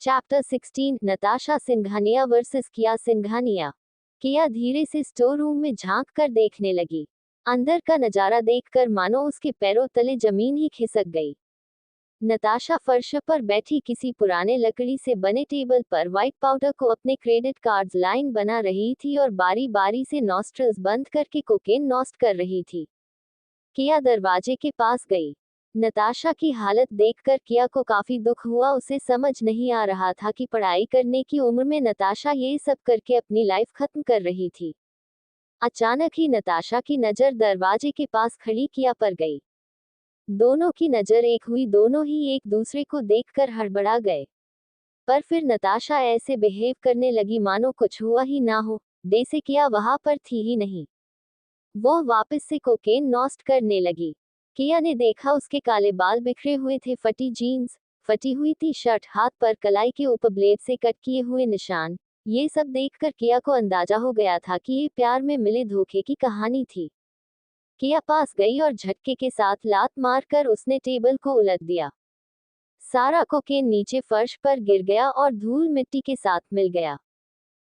Chapter 16 Natasha Singhania versus किया सिंघानिया। किया धीरे से स्टोर रूम में झांक कर देखने लगी। अंदर का नजारा देखकर मानो उसके पैरों तले जमीन ही खिसक गई। नताशा फर्श पर बैठी किसी पुराने लकड़ी से बने टेबल पर व्हाइट पाउडर को अपने क्रेडिट कार्ड्स लाइन बना रही थी और बारी बारी से नॉस्ट्रल्स बंद करके कोकेन नॉस्ट कर रही थी। किया दरवाजे के पास गई। नताशा की हालत देखकर किया को काफी दुख हुआ। उसे समझ नहीं आ रहा था कि पढ़ाई करने की उम्र में नताशा ये सब करके अपनी लाइफ खत्म कर रही थी। अचानक ही नताशा की नजर दरवाजे के पास खड़ी किया पर गई। दोनों की नजर एक हुई। दोनों ही एक दूसरे को देखकर हड़बड़ा गए। पर फिर नताशा ऐसे बिहेव करने लगी मानो कुछ हुआ ही ना हो, जैसे किया वहां पर थी ही नहीं। वो वापस से कोकेन नॉस्ट करने लगी। किया ने देखा उसके काले बाल बिखरे हुए थे, फटी जीन्स, फटी हुई टी शर्ट, हाथ पर कलाई के ऊपर ब्लेड से कट किए हुए निशान। ये सब देखकर किया को अंदाजा हो गया था कि ये प्यार में मिले धोखे की कहानी थी। किया पास गई और झटके के साथ लात मारकर उसने टेबल को उलट दिया। सारा कोकेन नीचे फर्श पर गिर गया और धूल मिट्टी के साथ मिल गया।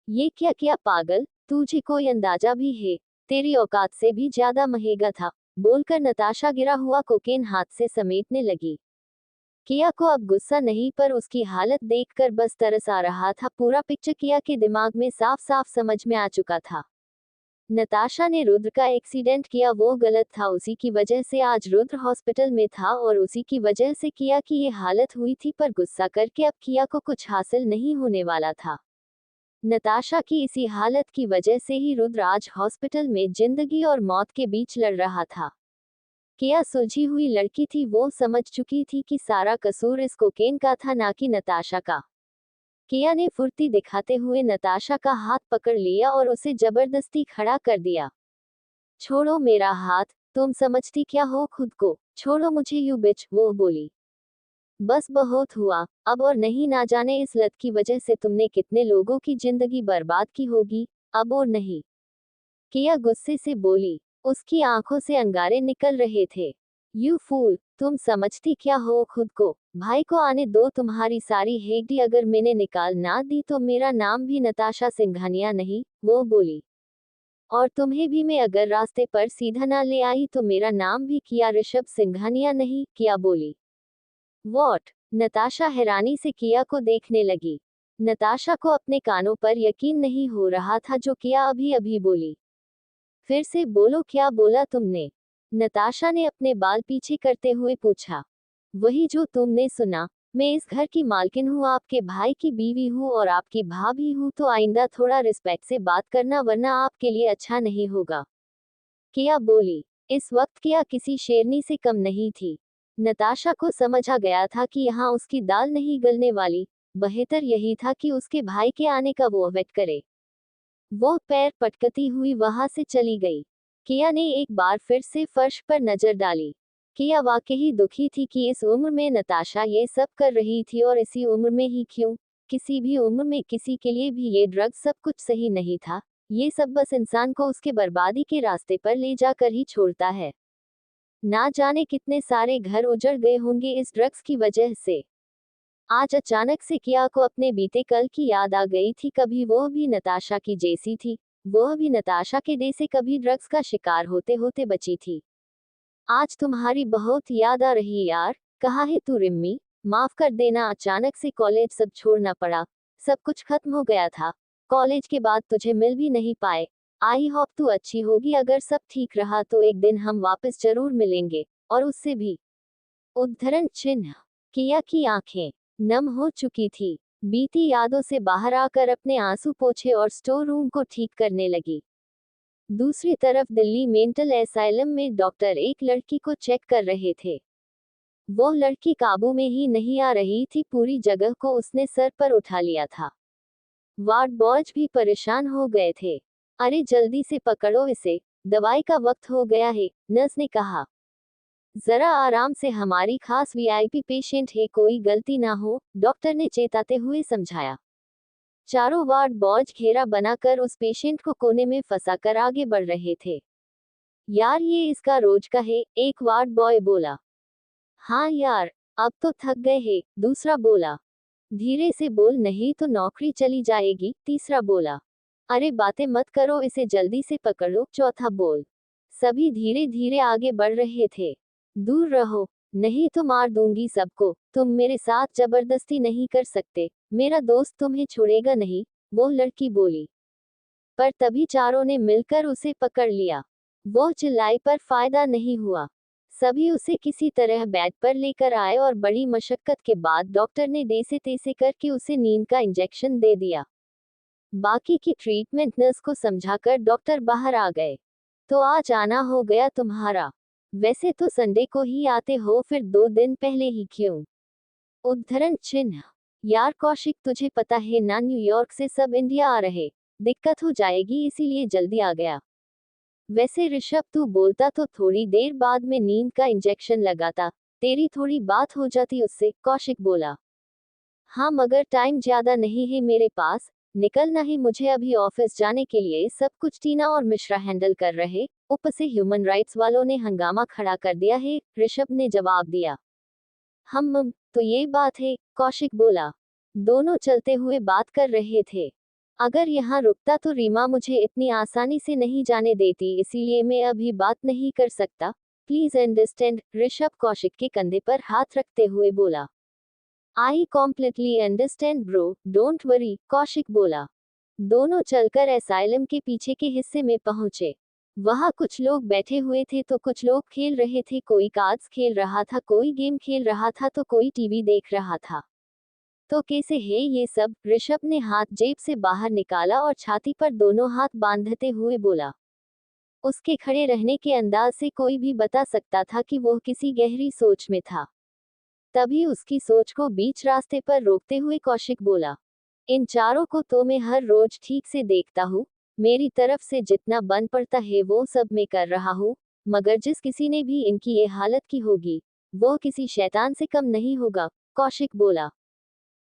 ये क्या किया पागल, तुझे कोई अंदाजा भी है? तेरी औकात से भी ज्यादा महंगा था, बोलकर नताशा गिरा हुआ कोकेन हाथ से समेटने लगी। किया को अब गुस्सा नहीं पर उसकी हालत देखकर बस तरस आ रहा था। पूरा पिक्चर किया के दिमाग में साफ साफ समझ में आ चुका था। नताशा ने रुद्र का एक्सीडेंट किया, वो गलत था, उसी की वजह से आज रुद्र हॉस्पिटल में था और उसी की वजह से किया की ये हालत हुई थी। पर गुस्सा करके अब किया को कुछ हासिल नहीं होने वाला था। नताशा की इसी हालत की वजह से ही रुद्र आज हॉस्पिटल में जिंदगी और मौत के बीच लड़ रहा था। किया सुलझी हुई लड़की थी, वो समझ चुकी थी कि सारा कसूर इस कोकेन का था, ना कि नताशा का। किया ने फुर्ती दिखाते हुए नताशा का हाथ पकड़ लिया और उसे जबरदस्ती खड़ा कर दिया। छोड़ो मेरा हाथ, तुम समझती क्या हो खुद को? छोड़ो मुझे यू बिच, वो बोली। बस बहुत हुआ, अब और नहीं। ना जाने इस लत की वजह से तुमने कितने लोगों की जिंदगी बर्बाद की होगी, अब और नहीं। किया गुस्से से बोली। उसकी आंखों से अंगारे निकल रहे थे। यू फूल, तुम समझती क्या हो खुद को? भाई को आने दो, तुम्हारी सारी हेडी अगर मैंने निकाल ना दी तो मेरा नाम भी नताशा सिंघानिया नहीं, वो बोली। और तुम्हें भी मैं अगर रास्ते पर सीधा ना ले आई तो मेरा नाम भी किया ऋषभ सिंघानिया नहीं, किया बोली। वॉट? नताशा हैरानी से किया को देखने लगी। नताशा को अपने कानों पर यकीन नहीं हो रहा था जो किया अभी अभी बोली। फिर से बोलो, क्या बोला तुमने? नताशा ने अपने बाल पीछे करते हुए पूछा। वही जो तुमने सुना। मैं इस घर की मालकिन हूँ, आपके भाई की बीवी हूँ और आपकी भाभी हूँ, तो आइंदा थोड़ा रिस्पेक्ट से बात करना वरना आपके लिए अच्छा नहीं होगा, किया बोली। इस वक्त किया किसी शेरनी से कम नहीं थी। नताशा को समझ आ गया था कि यहाँ उसकी दाल नहीं गलने वाली। बेहतर यही था कि उसके भाई के आने का वो वेट करे। वो पैर पटकती हुई वहां से चली गई। किया ने एक बार फिर से फर्श पर नजर डाली। किया वाकई दुखी थी कि इस उम्र में नताशा ये सब कर रही थी, और इसी उम्र में ही क्यों, किसी भी उम्र में किसी के लिए भी ये ड्रग सब कुछ सही नहीं था। ये सब बस इंसान को उसके बर्बादी के रास्ते पर ले जाकर ही छोड़ता है। ना जाने कितने सारे घर उजड़ गए होंगे इस ड्रग्स की वजह से। आज अचानक से किया को अपने बीते कल की याद आ गई थी। कभी वो भी नताशा की जैसी थी, वह भी नताशा के जैसे कभी ड्रग्स का शिकार होते होते बची थी। आज तुम्हारी बहुत याद आ रही यार, कहाँ है तू रिम्मी? माफ कर देना, अचानक से कॉलेज सब छोड़ना पड़ा। सब कुछ खत्म हो गया था। कॉलेज के बाद तुझे मिल भी नहीं पाए। आई होप तू अच्छी होगी, अगर सब ठीक रहा तो एक दिन हम वापस जरूर मिलेंगे, और उससे भी। उद्धरण चिन्ह। किया की आंखें नम हो चुकी थी। बीती यादों से बाहर आकर अपने आंसू पोंछे और स्टोर रूम को ठीक करने लगी। दूसरी तरफ दिल्ली मेंटल एसाइलम में डॉक्टर एक लड़की को चेक कर रहे थे। वो लड़की काबू में ही नहीं आ रही थी, पूरी जगह को उसने सर पर उठा लिया था। वार्ड बॉयज भी परेशान हो गए थे। अरे जल्दी से पकड़ो इसे, दवाई का वक्त हो गया है, नर्स ने कहा। जरा आराम से, हमारी खास वीआईपी पेशेंट है, कोई गलती ना हो, डॉक्टर ने चेताते हुए समझाया। चारों वार्ड बॉयज घेरा बनाकर उस पेशेंट को कोने में फंसाकर आगे बढ़ रहे थे। यार ये इसका रोज का है, एक वार्ड बॉय बोला। हाँ यार, अब तो थक गए हैं, दूसरा बोला। धीरे से बोल, नहीं तो नौकरी चली जाएगी। तीसरा बोला, अरे बातें मत करो, इसे जल्दी से पकड़ लो। चौथा बोल। सभी धीरे धीरे आगे बढ़ रहे थे। दूर रहो, नहीं तो मार दूंगी सबको। तुम मेरे साथ जबरदस्ती नहीं कर सकते, मेरा दोस्त तुम्हें छोड़ेगा नहीं, वो लड़की बोली। पर तभी चारों ने मिलकर उसे पकड़ लिया। वो चिल्लाई पर फायदा नहीं हुआ। सभी उसे किसी तरह बेड पर लेकर आए और बड़ी मशक्कत के बाद डॉक्टर ने जैसे तैसे करके उसे नींद का इंजेक्शन दे दिया। बाकी की ट्रीटमेंट नर्स को समझाकर डॉक्टर बाहर आ गए। तो आज आना हो गया तुम्हारा। वैसे तो संडे को ही आते हो, फिर 2 दिन पहले ही क्यों? उद्धरण चिन्ह। यार कौशिक, तुझे पता है ना, न्यूयॉर्क से सब इंडिया आ रहे, दिक्कत हो जाएगी इसीलिए जल्दी आ गया। वैसे ऋषभ, तू बोलता तो थोड़ी देर बाद में नींद का इंजेक्शन लगाता, तेरी थोड़ी बात हो जाती उससे। कौशिक बोला, हाँ मगर टाइम ज्यादा नहीं है मेरे पास, निकलना है मुझे अभी ऑफिस जाने के लिए। सब कुछ टीना और मिश्रा हैंडल कर रहे, ऊपर से ह्यूमन राइट्स वालों ने हंगामा खड़ा कर दिया है। ऋषभ ने जवाब दिया। हम तो ये बात है, कौशिक बोला। दोनों चलते हुए बात कर रहे थे। अगर यहाँ रुकता तो रीमा मुझे इतनी आसानी से नहीं जाने देती, इसीलिए मैं अभी बात नहीं कर सकता, प्लीज अंडरस्टैंड। ऋषभ कौशिक के कंधे पर हाथ रखते हुए बोला। I completely understand bro, don't worry, Kaushik बोला। दोनों चलकर एसाइलम के पीछे के हिस्से में पहुंचे। वहां कुछ लोग बैठे हुए थे तो कुछ लोग खेल रहे थे, कोई कार्ड्स खेल रहा था, कोई गेम खेल रहा था, तो कोई टीवी देख रहा था। तो कैसे है ये सब? ऋषभ ने हाथ जेब से बाहर निकाला और छाती पर दोनों हाथ बांधते हुए बोला। उसके खड़े रहने के अंदाज से कोई भी बता सकता था कि वो किसी गहरी सोच में था। तभी उसकी सोच को बीच रास्ते पर रोकते हुए कौशिक बोला, इन चारों को तो मैं हर रोज ठीक से देखता हूँ, मेरी तरफ से जितना बन पड़ता है वो सब मैं कर रहा हूँ, मगर जिस किसी ने भी इनकी ये हालत की होगी, वो किसी शैतान से कम नहीं होगा। कौशिक बोला,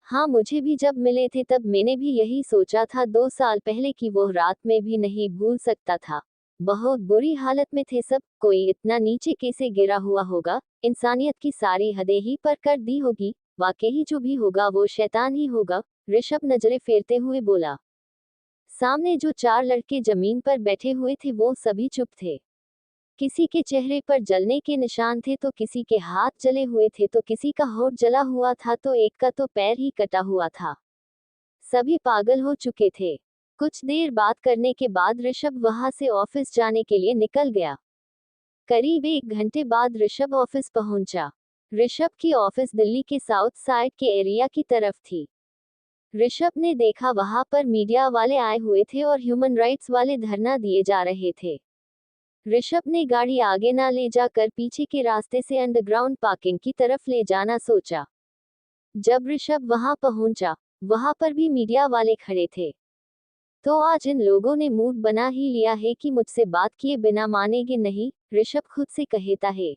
हाँ मुझे भी जब मिले थे तब मैंने भी यही सोचा था 2 साल पहले की वो रात में भी नहीं भूल सकता था। बहुत बुरी हालत में थे सब, कोई इतना नीचे कैसे गिरा हुआ होगा, इंसानियत की सारी हदें ही पर कर दी होगी, वाकई जो भी होगा वो शैतान ही होगा। ऋषभ नजरें फेरते हुए बोला। सामने जो 4 लड़के जमीन पर बैठे हुए थे वो सभी चुप थे। किसी के चेहरे पर जलने के निशान थे, तो किसी के हाथ जले हुए थे, तो किसी का होठ जला हुआ था, तो एक का तो पैर ही कटा हुआ था। सभी पागल हो चुके थे। कुछ देर बात करने के बाद ऋषभ वहां से ऑफिस जाने के लिए निकल गया। करीब 1 घंटे बाद ऋषभ ऑफिस पहुंचा। ऋषभ की ऑफिस दिल्ली के साउथ साइड के एरिया की तरफ थी। ऋषभ ने देखा वहां पर मीडिया वाले आए हुए थे और ह्यूमन राइट्स वाले धरना दिए जा रहे थे। ऋषभ ने गाड़ी आगे ना ले जाकर पीछे के रास्ते से अंडरग्राउंड पार्किंग की तरफ ले जाना सोचा। जब ऋषभ वहां पहुंचा, वहां पर भी मीडिया वाले खड़े थे। तो आज इन लोगों ने मूड बना ही लिया है कि मुझसे बात किए बिना मानेंगे नहीं, ऋषभ खुद से कहता है।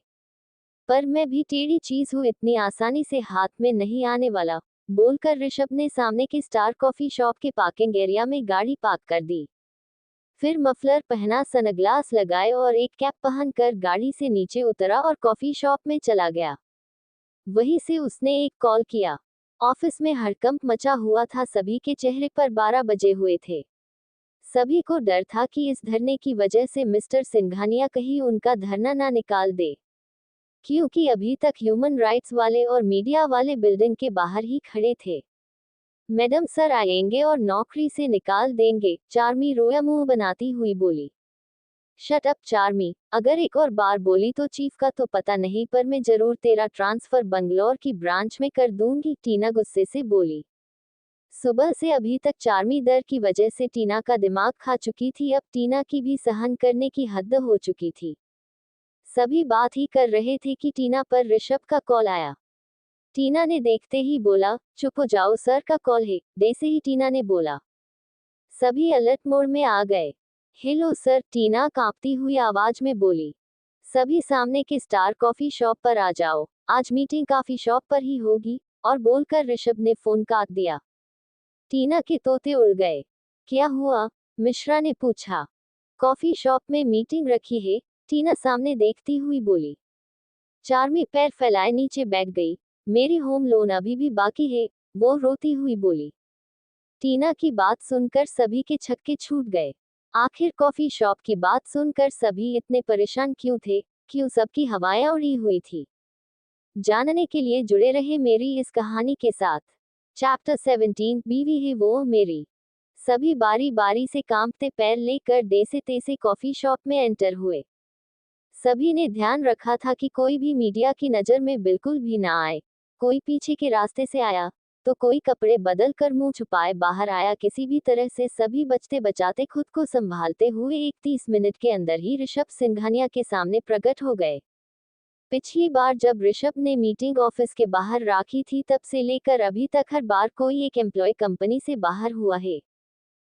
पर मैं भी टेढ़ी चीज हूँ, इतनी आसानी से हाथ में नहीं आने वाला, बोलकर ऋषभ ने सामने के स्टार कॉफी शॉप के पार्किंग एरिया में गाड़ी पार्क कर दी। फिर मफलर पहना, सनग्लास लगाए और एक कैप पहनकर गाड़ी से नीचे उतरा और कॉफी शॉप में चला गया। वहीं से उसने एक कॉल किया। ऑफिस में हड़कंप मचा हुआ था, सभी के चेहरे पर 12 बजे हुए थे। सभी को डर था कि इस धरने की वजह से मिस्टर सिंघानिया कहीं उनका धरना ना निकाल दे, क्योंकि अभी तक ह्यूमन राइट्स वाले और मीडिया वाले बिल्डिंग के बाहर ही खड़े थे। मैडम सर आएंगे और नौकरी से निकाल देंगे, चार्मी रोया मुंह बनाती हुई बोली। शट अप चार्मी, अगर एक और बार बोली तो चीफ का तो पता नहीं, पर मैं जरूर तेरा ट्रांसफर बंगलौर की ब्रांच में कर दूंगी, टीना गुस्से से बोली। सुबह से अभी तक चार्मी दर की वजह से टीना का दिमाग खा चुकी थी, अब टीना की भी सहन करने की हद हो चुकी थी। सभी बात ही कर रहे थे कि टीना पर ऋषभ का कॉल आया। टीना ने देखते ही बोला, चुप हो जाओ, सर का कॉल है, जैसे ही टीना ने बोला सभी अलर्ट मोड में आ गए। हेलो सर, टीना कांपती हुई आवाज में बोली। सभी सामने के स्टार कॉफी शॉप पर आ जाओ, आज मीटिंग कॉफी शॉप पर ही होगी, और बोलकर ऋषभ ने फोन काट दिया। टीना के तोते उड़ गए। क्या हुआ? मिश्रा ने पूछा। कॉफी शॉप में मीटिंग रखी है, टीना सामने देखती हुई बोली। चार्मी पैर फैलाए नीचे बैठ गई। मेरी होम लोन अभी भी बाकी है, वो रोती हुई बोली। टीना की बात सुनकर सभी के छक्के छूट गए। आखिर कॉफी शॉप की बात सुनकर सभी इतने परेशान क्यों थे, क्यों सबकी हवाएं उड़ी हुई थी? जानने के लिए जुड़े रहे मेरी इस कहानी के साथ। चैप्टर 17, बीवी है वो मेरी। सभी बारी बारी से कांपते पैर लेकर देसे तेसे कॉफी शॉप में एंटर हुए। सभी ने ध्यान रखा था कि कोई भी मीडिया की नज़र में बिल्कुल भी ना आए। कोई पीछे के रास्ते से आया तो कोई कपड़े बदल कर मुंह छुपाए बाहर आया। किसी भी तरह से सभी बचते बचाते खुद को संभालते हुए 31 मिनट के अंदर ही ऋषभ सिंघानिया के सामने प्रकट हो गए। पिछली बार जब ऋषभ ने मीटिंग ऑफिस के बाहर राखी थी तब से लेकर अभी तक हर बार कोई एक एम्प्लॉय कंपनी से बाहर हुआ है।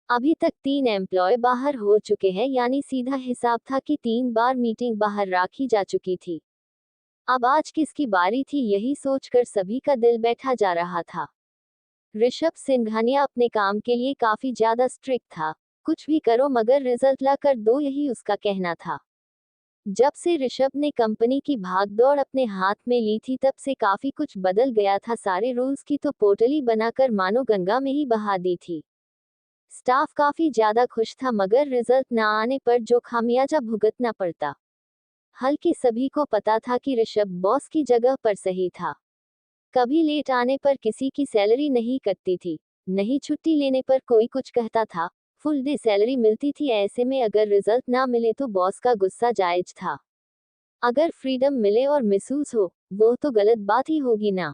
अभी तक 3 एम्प्लॉय बाहर हो चुके हैं, यानी सीधा हिसाब था कि 3 बार मीटिंग बाहर राखी जा चुकी थी। अब आज किसकी बारी थी, यही सोचकर सभी का दिल बैठा जा रहा था। ऋषभ सिंघानिया अपने काम के लिए काफी ज्यादा स्ट्रिक्ट था। कुछ भी करो मगर रिजल्ट ला कर दो, यही उसका कहना था। जब से ऋषभ ने कंपनी की भागदौड़ अपने हाथ में ली थी तब से काफी कुछ बदल गया था। सारे रूल्स की तो पोटली बनाकर मानो गंगा में ही बहा दी थी। स्टाफ काफी ज्यादा खुश था मगर रिजल्ट न आने पर जो खामियाजा भुगतना पड़ता, हल्की सभी को पता था कि ऋषभ बॉस की जगह पर सही था। कभी लेट आने पर किसी की सैलरी नहीं कटती थी, नहीं छुट्टी लेने पर कोई कुछ कहता था, फुल डे सैलरी मिलती थी। ऐसे में अगर रिजल्ट ना मिले तो बॉस का गुस्सा जायज था। अगर फ्रीडम मिले और महसूस हो, वो तो गलत बात ही होगी ना।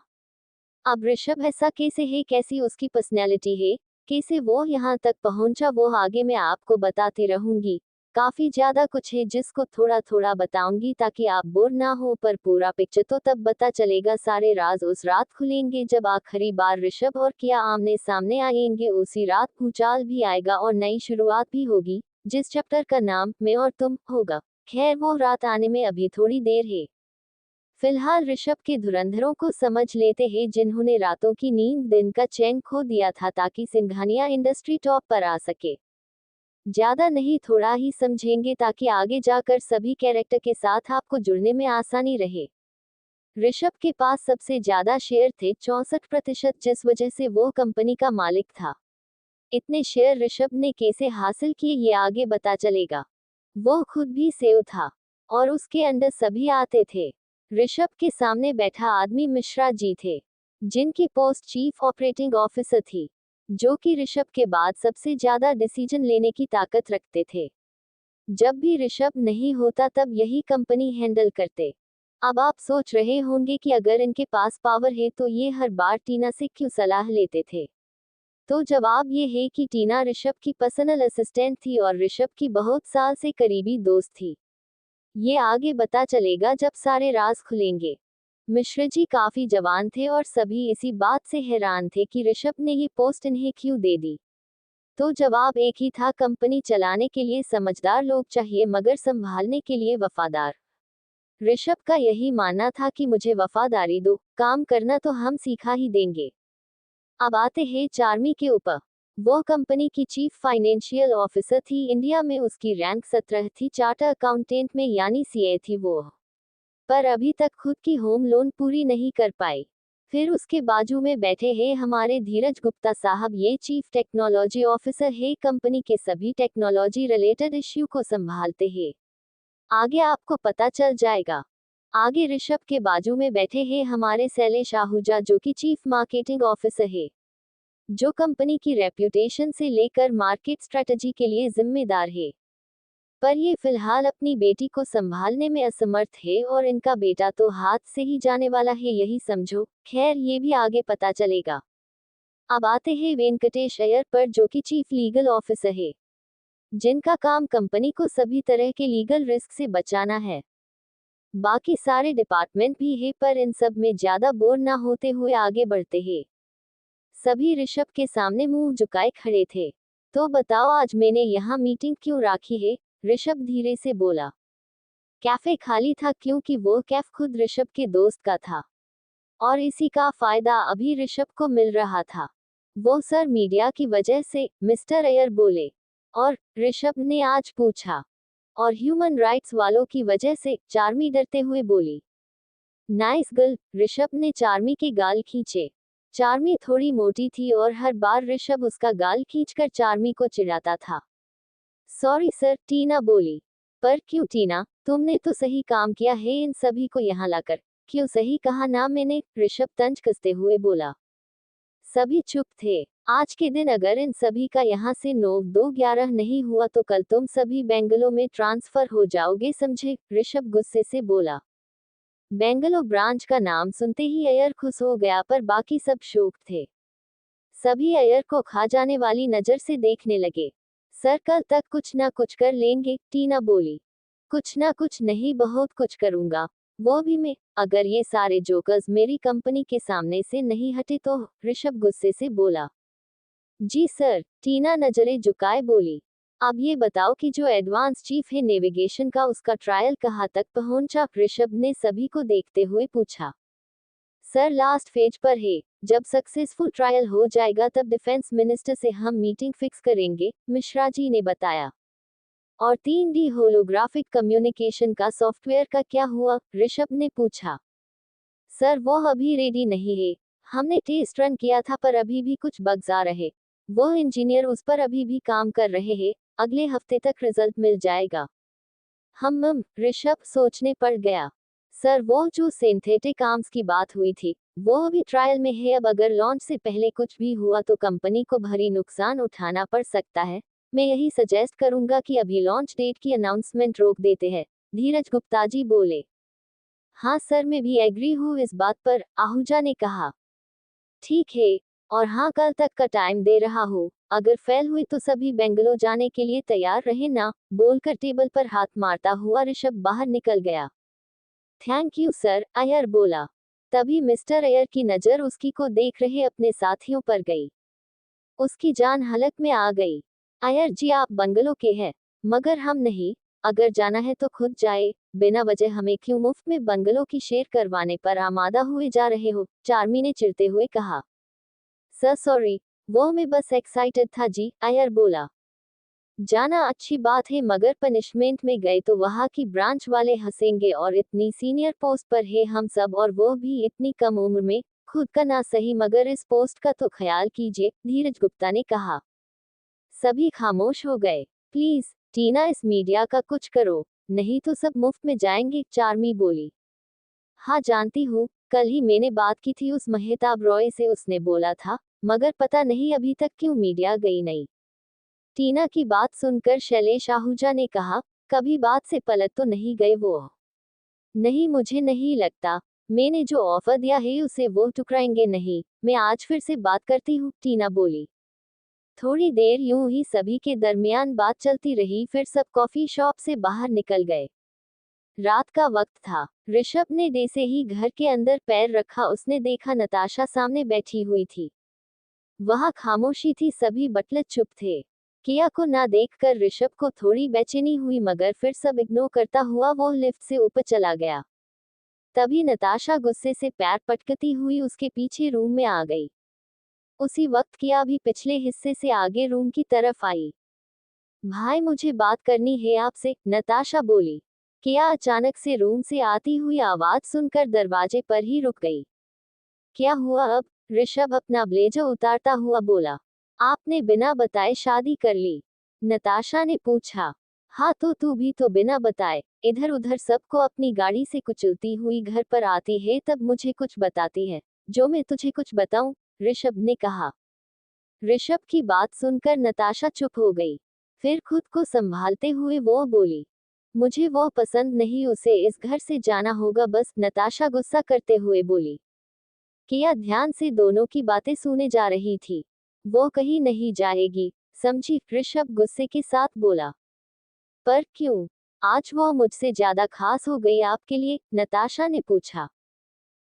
अब ऋषभ ऐसा कैसे है, कैसी उसकी पर्सनैलिटी है, कैसे वो यहाँ तक पहुंचा, वो आगे मैं आपको बताती रहूंगी। काफी ज्यादा कुछ है जिसको थोड़ा थोड़ा बताऊंगी ताकि आप बोर ना हो, पर पूरा पिक्चर तो तब पता चलेगा। सारे राज उस रात खुलेंगे जब आखिरी बार ऋषभ और किया आमने सामने आएंगे। उसी रात भूचाल भी आएगा और नई शुरुआत भी होगी, जिस चैप्टर का नाम मैं और तुम होगा। खैर वो रात आने में अभी थोड़ी देर है। फिलहाल ऋषभ के धुरंधरों को समझ लेते हैं जिन्होंने रातों की नींद दिन का चैन खो दिया था ताकि सिंघानिया इंडस्ट्री टॉप पर आ सके। ज्यादा नहीं थोड़ा ही समझेंगे ताकि आगे जाकर सभी कैरेक्टर के साथ आपको जुड़ने में आसानी रहे। ऋषभ के पास सबसे ज्यादा शेयर थे 64%, जिस वजह से वो कंपनी का मालिक था। इतने शेयर ऋषभ ने कैसे हासिल किए ये आगे बता चलेगा। वो खुद भी सेव था और उसके अंदर सभी आते थे। ऋषभ के सामने बैठा आदमी मिश्रा जी थे, जिनकी पोस्ट चीफ ऑपरेटिंग ऑफिसर थी, जो कि ऋषभ के बाद सबसे ज्यादा डिसीजन लेने की ताकत रखते थे। जब भी ऋषभ नहीं होता तब यही कंपनी हैंडल करते। अब आप सोच रहे होंगे कि अगर इनके पास पावर है तो ये हर बार टीना से क्यों सलाह लेते थे। तो जवाब ये है कि टीना ऋषभ की पर्सनल असिस्टेंट थी और ऋषभ की बहुत साल से करीबी दोस्त थी। ये आगे बता चलेगा जब सारे राज खुलेंगे। मिश्र जी काफी जवान थे और सभी इसी बात से हैरान थे कि ऋषभ ने ये पोस्ट इन्हें क्यों दे दी। तो जवाब एक ही था, कंपनी चलाने के लिए समझदार लोग चाहिए मगर संभालने के लिए वफादार। ऋषभ का यही मानना था कि मुझे वफादारी दो, काम करना तो हम सिखा ही देंगे। अब आते हैं चार्मी के ऊपर। वो कंपनी की चीफ फाइनेंशियल ऑफिसर थी। इंडिया में उसकी रैंक 17 थी, चार्टर अकाउंटेंट में यानी सीए थी वो, पर अभी तक खुद की होम लोन पूरी नहीं कर पाई। फिर उसके बाजू में बैठे हैं हमारे धीरज गुप्ता साहब, ये चीफ टेक्नोलॉजी ऑफिसर है, कंपनी के सभी टेक्नोलॉजी रिलेटेड इश्यू को संभालते हैं। आगे आपको पता चल जाएगा। आगे ऋषभ के बाजू में बैठे हैं हमारे शैलेश आहूजा, जो कि चीफ मार्केटिंग ऑफिसर है, जो कंपनी की रेप्यूटेशन से लेकर मार्केट स्ट्रेटजी के लिए जिम्मेदार है। पर ये फिलहाल अपनी बेटी को संभालने में असमर्थ है और इनका बेटा तो हाथ से ही जाने वाला है, यही समझो। खैर ये भी आगे पता चलेगा। अब आते हैं वेंकटेश अय्यर पर, जो कि चीफ लीगल ऑफिसर है, जिनका काम कंपनी को सभी तरह के लीगल रिस्क से बचाना है। बाकी सारे डिपार्टमेंट भी है पर इन सब में ज्यादा बोर ना होते हुए आगे बढ़ते हैं। सभी ऋषभ के सामने मुंह झुकाए खड़े थे। तो बताओ आज मैंने यहाँ मीटिंग क्यों राखी है, ऋषभ धीरे से बोला। कैफे खाली था क्योंकि वो कैफ खुद ऋषभ के दोस्त का था और इसी का फायदा अभी ऋषभ को मिल रहा था। वो सर मीडिया की वजह से, मिस्टर अय्यर बोले। और ऋषभ ने आज पूछा। और ह्यूमन राइट्स वालों की वजह से, चार्मी डरते हुए बोली। नाइस गर्ल, ऋषभ ने चार्मी के गाल खींचे। चार्मी थोड़ी मोटी थी और हर बार ऋषभ उसका गाल खींचकर चार्मी को चिढ़ाता था। सॉरी सर, टीना बोली। पर क्यों टीना, तुमने तो सही काम किया है इन सभी को यहाँ लाकर। क्यों सही कहा ना मैंने, ऋषभ तंज कसते हुए बोला। सभी चुप थे। आज के दिन अगर इन सभी का यहाँ से 9-2-11 नहीं हुआ तो कल तुम सभी बेंगलो में ट्रांसफर हो जाओगे, समझे, ऋषभ गुस्से से बोला। बेंगलो ब्रांच का नाम सुनते ही अय्यर खुश हो गया पर बाकी सब शोक थे। सभी अय्यर को खा जाने वाली नजर से देखने लगे। सर कल तक कुछ ना कुछ कर लेंगे, टीना बोली। कुछ ना कुछ नहीं, बहुत कुछ करूंगा, वो भी मैं, अगर ये सारे जोकर्स मेरी कंपनी के सामने से नहीं हटे तो, ऋषभ गुस्से से बोला। जी सर, टीना नजरें झुकाए बोली। अब ये बताओ कि जो एडवांस चीफ है नेविगेशन का उसका ट्रायल कहाँ तक पहुंचा, ऋषभ ने सभी को देखते हुए पूछा। सर लास्ट फेज पर है, जब सक्सेसफुल ट्रायल हो जाएगा तब डिफेंस मिनिस्टर से हम मीटिंग फिक्स करेंगे, मिश्रा जी ने बताया। और 3D होलोग्राफिक कम्युनिकेशन का सॉफ्टवेयर का क्या हुआ, ऋषभ ने पूछा। सर वो अभी रेडी नहीं है, हमने टेस्ट रन किया था पर अभी भी कुछ बग्स आ रहे, वो इंजीनियर उस पर अभी भी काम कर रहे हैं, अगले हफ्ते तक रिजल्ट मिल जाएगा। ऋषभ सोचने पड़ गया। सर वो जो सिंथेटिक आर्म्स की बात हुई थी, वो अभी ट्रायल में है, अब अगर लॉन्च से पहले कुछ भी हुआ तो कंपनी को भारी नुकसान उठाना पड़ सकता है। मैं यही सजेस्ट करूंगा कि अभी लॉन्च डेट की अनाउंसमेंट रोक देते हैं, धीरज गुप्ता जी बोले। हाँ सर, मैं भी एग्री हूँ इस बात पर, आहूजा ने कहा। ठीक है, और हाँ कल तक का टाइम दे रहा हूँ, अगर फेल हुई तो सभी बेंगलो जाने के लिए तैयार रहे ना, बोलकर टेबल पर हाथ मारता हुआ ऋषभ बाहर निकल गया। थैंक यू सर, अय्यर बोला। तभी मिस्टर अय्यर की नजर उसकी को देख रहे अपने साथियों पर गई। उसकी जान हलक में आ गई। अय्यर जी आप बंगलो के हैं, मगर हम नहीं, अगर जाना है तो खुद जाए, बिना वजह हमें क्यों मुफ्त में बंगलो की शेयर करवाने पर आमादा हुए जा रहे हो, चार्मी ने चिढ़ते हुए कहा। सर सॉरी, वो मैं बस एक्साइटेड था जी, अय्यर बोला। जाना अच्छी बात है मगर पनिशमेंट में गए तो वहाँ की ब्रांच वाले हंसेंगे और इतनी सीनियर पोस्ट पर है हम सब और वो भी इतनी कम उम्र में, खुद का ना सही मगर इस पोस्ट का तो ख्याल कीजिए, धीरज गुप्ता ने कहा। सभी खामोश हो गए। प्लीज टीना इस मीडिया का कुछ करो, नहीं तो सब मुफ्त में जाएंगे, चार्मी बोली। हाँ जानती हूँ, कल ही मैंने बात की थी उस मेहताब रॉय से, उसने बोला था, मगर पता नहीं अभी तक क्यों मीडिया गई नहीं। टीना की बात सुनकर शैलेश आहूजा ने कहा, कभी बात से पलट तो नहीं गए वो। नहीं मुझे नहीं लगता, मैंने जो ऑफर दिया है उसे वो टुकराएंगे नहीं, मैं आज फिर से बात करती हूँ, टीना बोली। थोड़ी देर यूं ही सभी के दरमियान बात चलती रही, फिर सब कॉफी शॉप से बाहर निकल गए। रात का वक्त था, ऋषभ ने जैसे ही घर के अंदर पैर रखा उसने देखा नताशा सामने बैठी हुई थी। वहां खामोशी थी, सभी बटलत चुप थे। किया को ना देखकर ऋषभ को थोड़ी बेचैनी हुई मगर फिर सब इग्नोर करता हुआ वो लिफ्ट से ऊपर चला गया। तभी नताशा गुस्से से पैर पटकती हुई उसके पीछे रूम में आ गई। उसी वक्त किया भी पिछले हिस्से से आगे रूम की तरफ आई। भाई मुझे बात करनी है आपसे, नताशा बोली। किया अचानक से रूम से आती हुई आवाज सुनकर दरवाजे पर ही रुक गई। क्या हुआ अब, ऋषभ अपना ब्लेजर उतारता हुआ बोला। आपने बिना बताए शादी कर ली, नताशा ने पूछा। हाँ तो तू भी तो बिना बताए इधर उधर सबको अपनी गाड़ी से कुचलती हुई घर पर आती है, तब मुझे कुछ बताती है जो मैं तुझे कुछ बताऊं, ऋषभ ने कहा। ऋषभ की बात सुनकर नताशा चुप हो गई, फिर खुद को संभालते हुए वो बोली। मुझे वो पसंद नहीं, उसे इस घर से जाना होगा बस, नताशा गुस्सा करते हुए बोली। किया ध्यान से दोनों की बातें सुने जा रही थी। वो कहीं नहीं जाएगी, समझी, ऋषभ गुस्से के साथ बोला। पर क्यों, आज वो मुझसे ज्यादा खास हो गई आपके लिए, नताशा ने पूछा।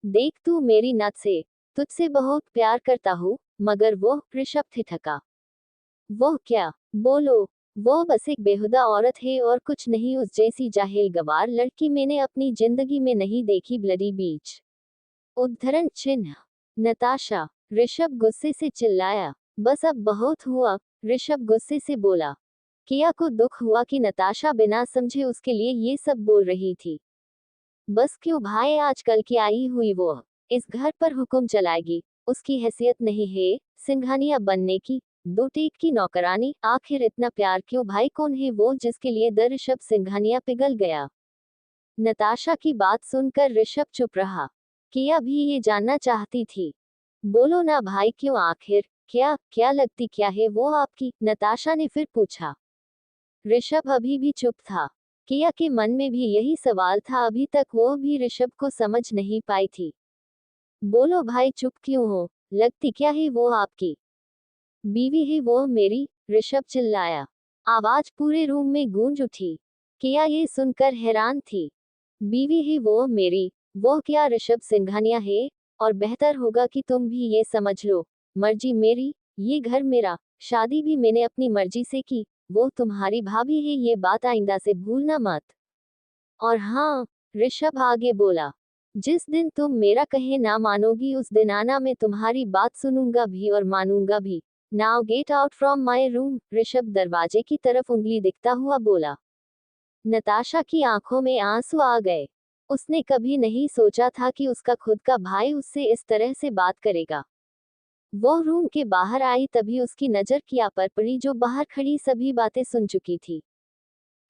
देख तू मेरी नत से, तुझसे बहुत प्यार करता हूँ, मगर वो, ऋषभ ठिठका। वो क्या, बोलो। वो बस एक बेहुदा औरत है और कुछ नहीं, उस जैसी जाहिल गवार लड़की मैंने अपनी जिंदगी में नहीं देखी, ब्लडी बीच। उद्धरण चिन्ह। नताशा, ऋषभ गुस्से से चिल्लाया। बस अब बहुत हुआ, ऋषभ गुस्से से बोला। किया को दुख हुआ कि नताशा बिना समझे उसके लिए ये सब बोल रही थी। बस क्यों भाई, आजकल की आई हुई वो इस घर पर हुक्म चलाएगी, उसकी हैसियत नहीं है सिंघानिया बनने की, दो टेक की नौकरानी, आखिर इतना प्यार क्यों भाई, कौन है वो जिसके लिए दर ऋषभ सिंघानिया पिघल गया। नताशा की बात सुनकर ऋषभ चुप रहा। किया भी ये जानना चाहती थी। बोलो ना भाई, क्यों, आखिर क्या क्या लगती क्या है वो आपकी, नताशा ने फिर पूछा। ऋषभ अभी भी चुप था। किया के मन में भी यही सवाल था, अभी तक वो भी ऋषभ को समझ नहीं पाई थी। बोलो भाई, चुप क्यों हो, लगती क्या है वो आपकी। बीवी है वो मेरी, ऋषभ चिल्लाया। आवाज पूरे रूम में गूंज उठी। किया ये सुनकर हैरान थी। बीवी है वो मेरी, वो क्या ऋषभ सिंघानिया है, और बेहतर होगा कि तुम भी ये समझ लो, मर्जी मेरी, ये घर मेरा, शादी भी मैंने अपनी मर्जी से की, वो तुम्हारी भाभी है, ये बात आइंदा से भूलना मत। और हाँ, ऋषभ आगे बोला, जिस दिन तुम मेरा कहे ना मानोगी उस दिन आना, मैं तुम्हारी बात सुनूंगा भी और मानूंगा भी। Now get out from my room, Rishabh दरवाजे की तरफ उंगली दिखता हुआ बोला। नताशा की आंखों में आंसू आ गए। उसने कभी नहीं सोचा था कि उसका खुद का भाई उससे इस तरह से बात करेगा। वो रूम के बाहर आई तभी उसकी नजर किया पर पड़ी, जो बाहर खड़ी सभी बातें सुन चुकी थी।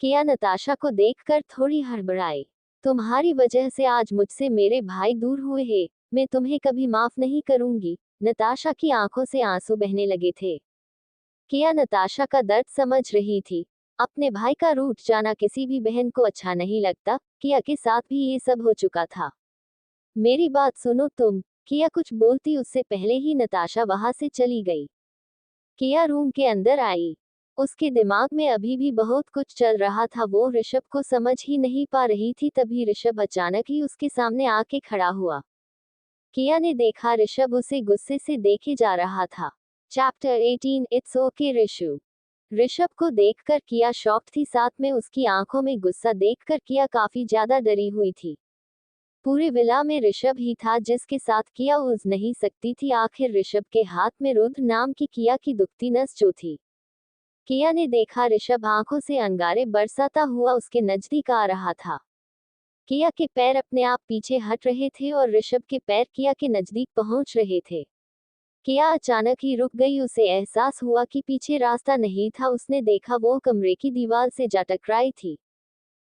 किया नताशा को देखकर थोड़ी हड़बड़ाई। तुम्हारी वजह से आज मुझसे मेरे भाई दूर हुए हैं, मैं तुम्हें कभी माफ नहीं करूंगी। नताशा की आंखों से आंसू बहने लगे थे। किया नताशा का दर्द समझ रही थी। अपने भाई का रूठ जाना किसी भी बहन को अच्छा नहीं लगता। किया के साथ भी ये सब हो चुका था। मेरी बात सुनो तुम, किया कुछ बोलती उससे पहले ही नताशा वहां से चली गई। किया रूम के अंदर आई। उसके दिमाग में अभी भी बहुत कुछ चल रहा था, वो ऋषभ को समझ ही नहीं पा रही थी। तभी ऋषभ अचानक ही उसके सामने आके खड़ा हुआ। किया ने देखा ऋषभ उसे गुस्से से देखे जा रहा था। Chapter 18 it's okay Rishu. Rishabh को देखकर किया शॉक्ड थी, साथ में उसकी आंखों में गुस्सा देखकर किया काफी ज्यादा डरी हुई थी। पूरे विला में ऋषभ ही था जिसके साथ किया उलझ नहीं सकती थी। आखिर ऋषभ के हाथ में रुद्र नाम की किया की दुखती नस जो थी। किया ने देखा ऋषभ आंखों से अंगारे बरसाता हुआ उसके नजदीक आ रहा था। किया के पैर अपने आप पीछे हट रहे थे और ऋषभ के पैर किया के नजदीक पहुंच रहे थे। किया अचानक ही रुक गई, उसे एहसास हुआ कि पीछे रास्ता नहीं था। उसने देखा वो कमरे की दीवार से जा टकराई थी।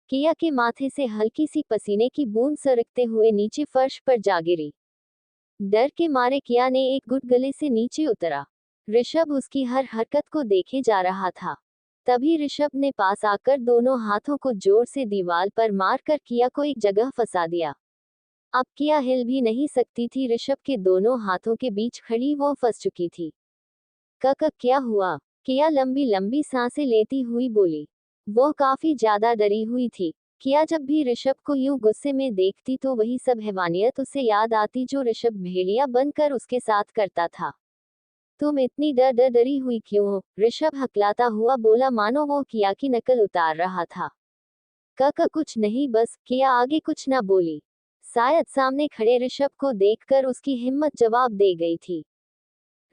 किया के माथे से हल्की सी पसीने की बूंद सरकते हुए नीचे फर्श पर जा गिरी। डर के मारे किया ने एक घुट गले से नीचे उतरा। ऋषभ उसकी हर हरकत को देखे जा रहा था। तभी ऋषभ ने पास आकर दोनों हाथों को जोर से दीवार पर मारकर किया को एक जगह फंसा दिया। अब किया हिल भी नहीं सकती थी, ऋषभ के दोनों हाथों के बीच खड़ी वो फंस चुकी थी। कक क्या हुआ, किया लंबी लंबी सांसें लेती हुई बोली। वो काफी ज्यादा डरी हुई थी। किया जब भी ऋषभ को यूं गुस्से में देखती तो वही सब हैवानियत उसे याद आती जो ऋषभ भेड़िया बनकर उसके साथ करता था। तुम इतनी डरी हुई क्यों हो, ऋषभ हकलाता हुआ बोला, मानो वो किया की नकल उतार रहा था। कुछ नहीं बस, किया आगे कुछ ना बोली। शायद सामने खड़े ऋषभ को देखकर उसकी हिम्मत जवाब दे गई थी।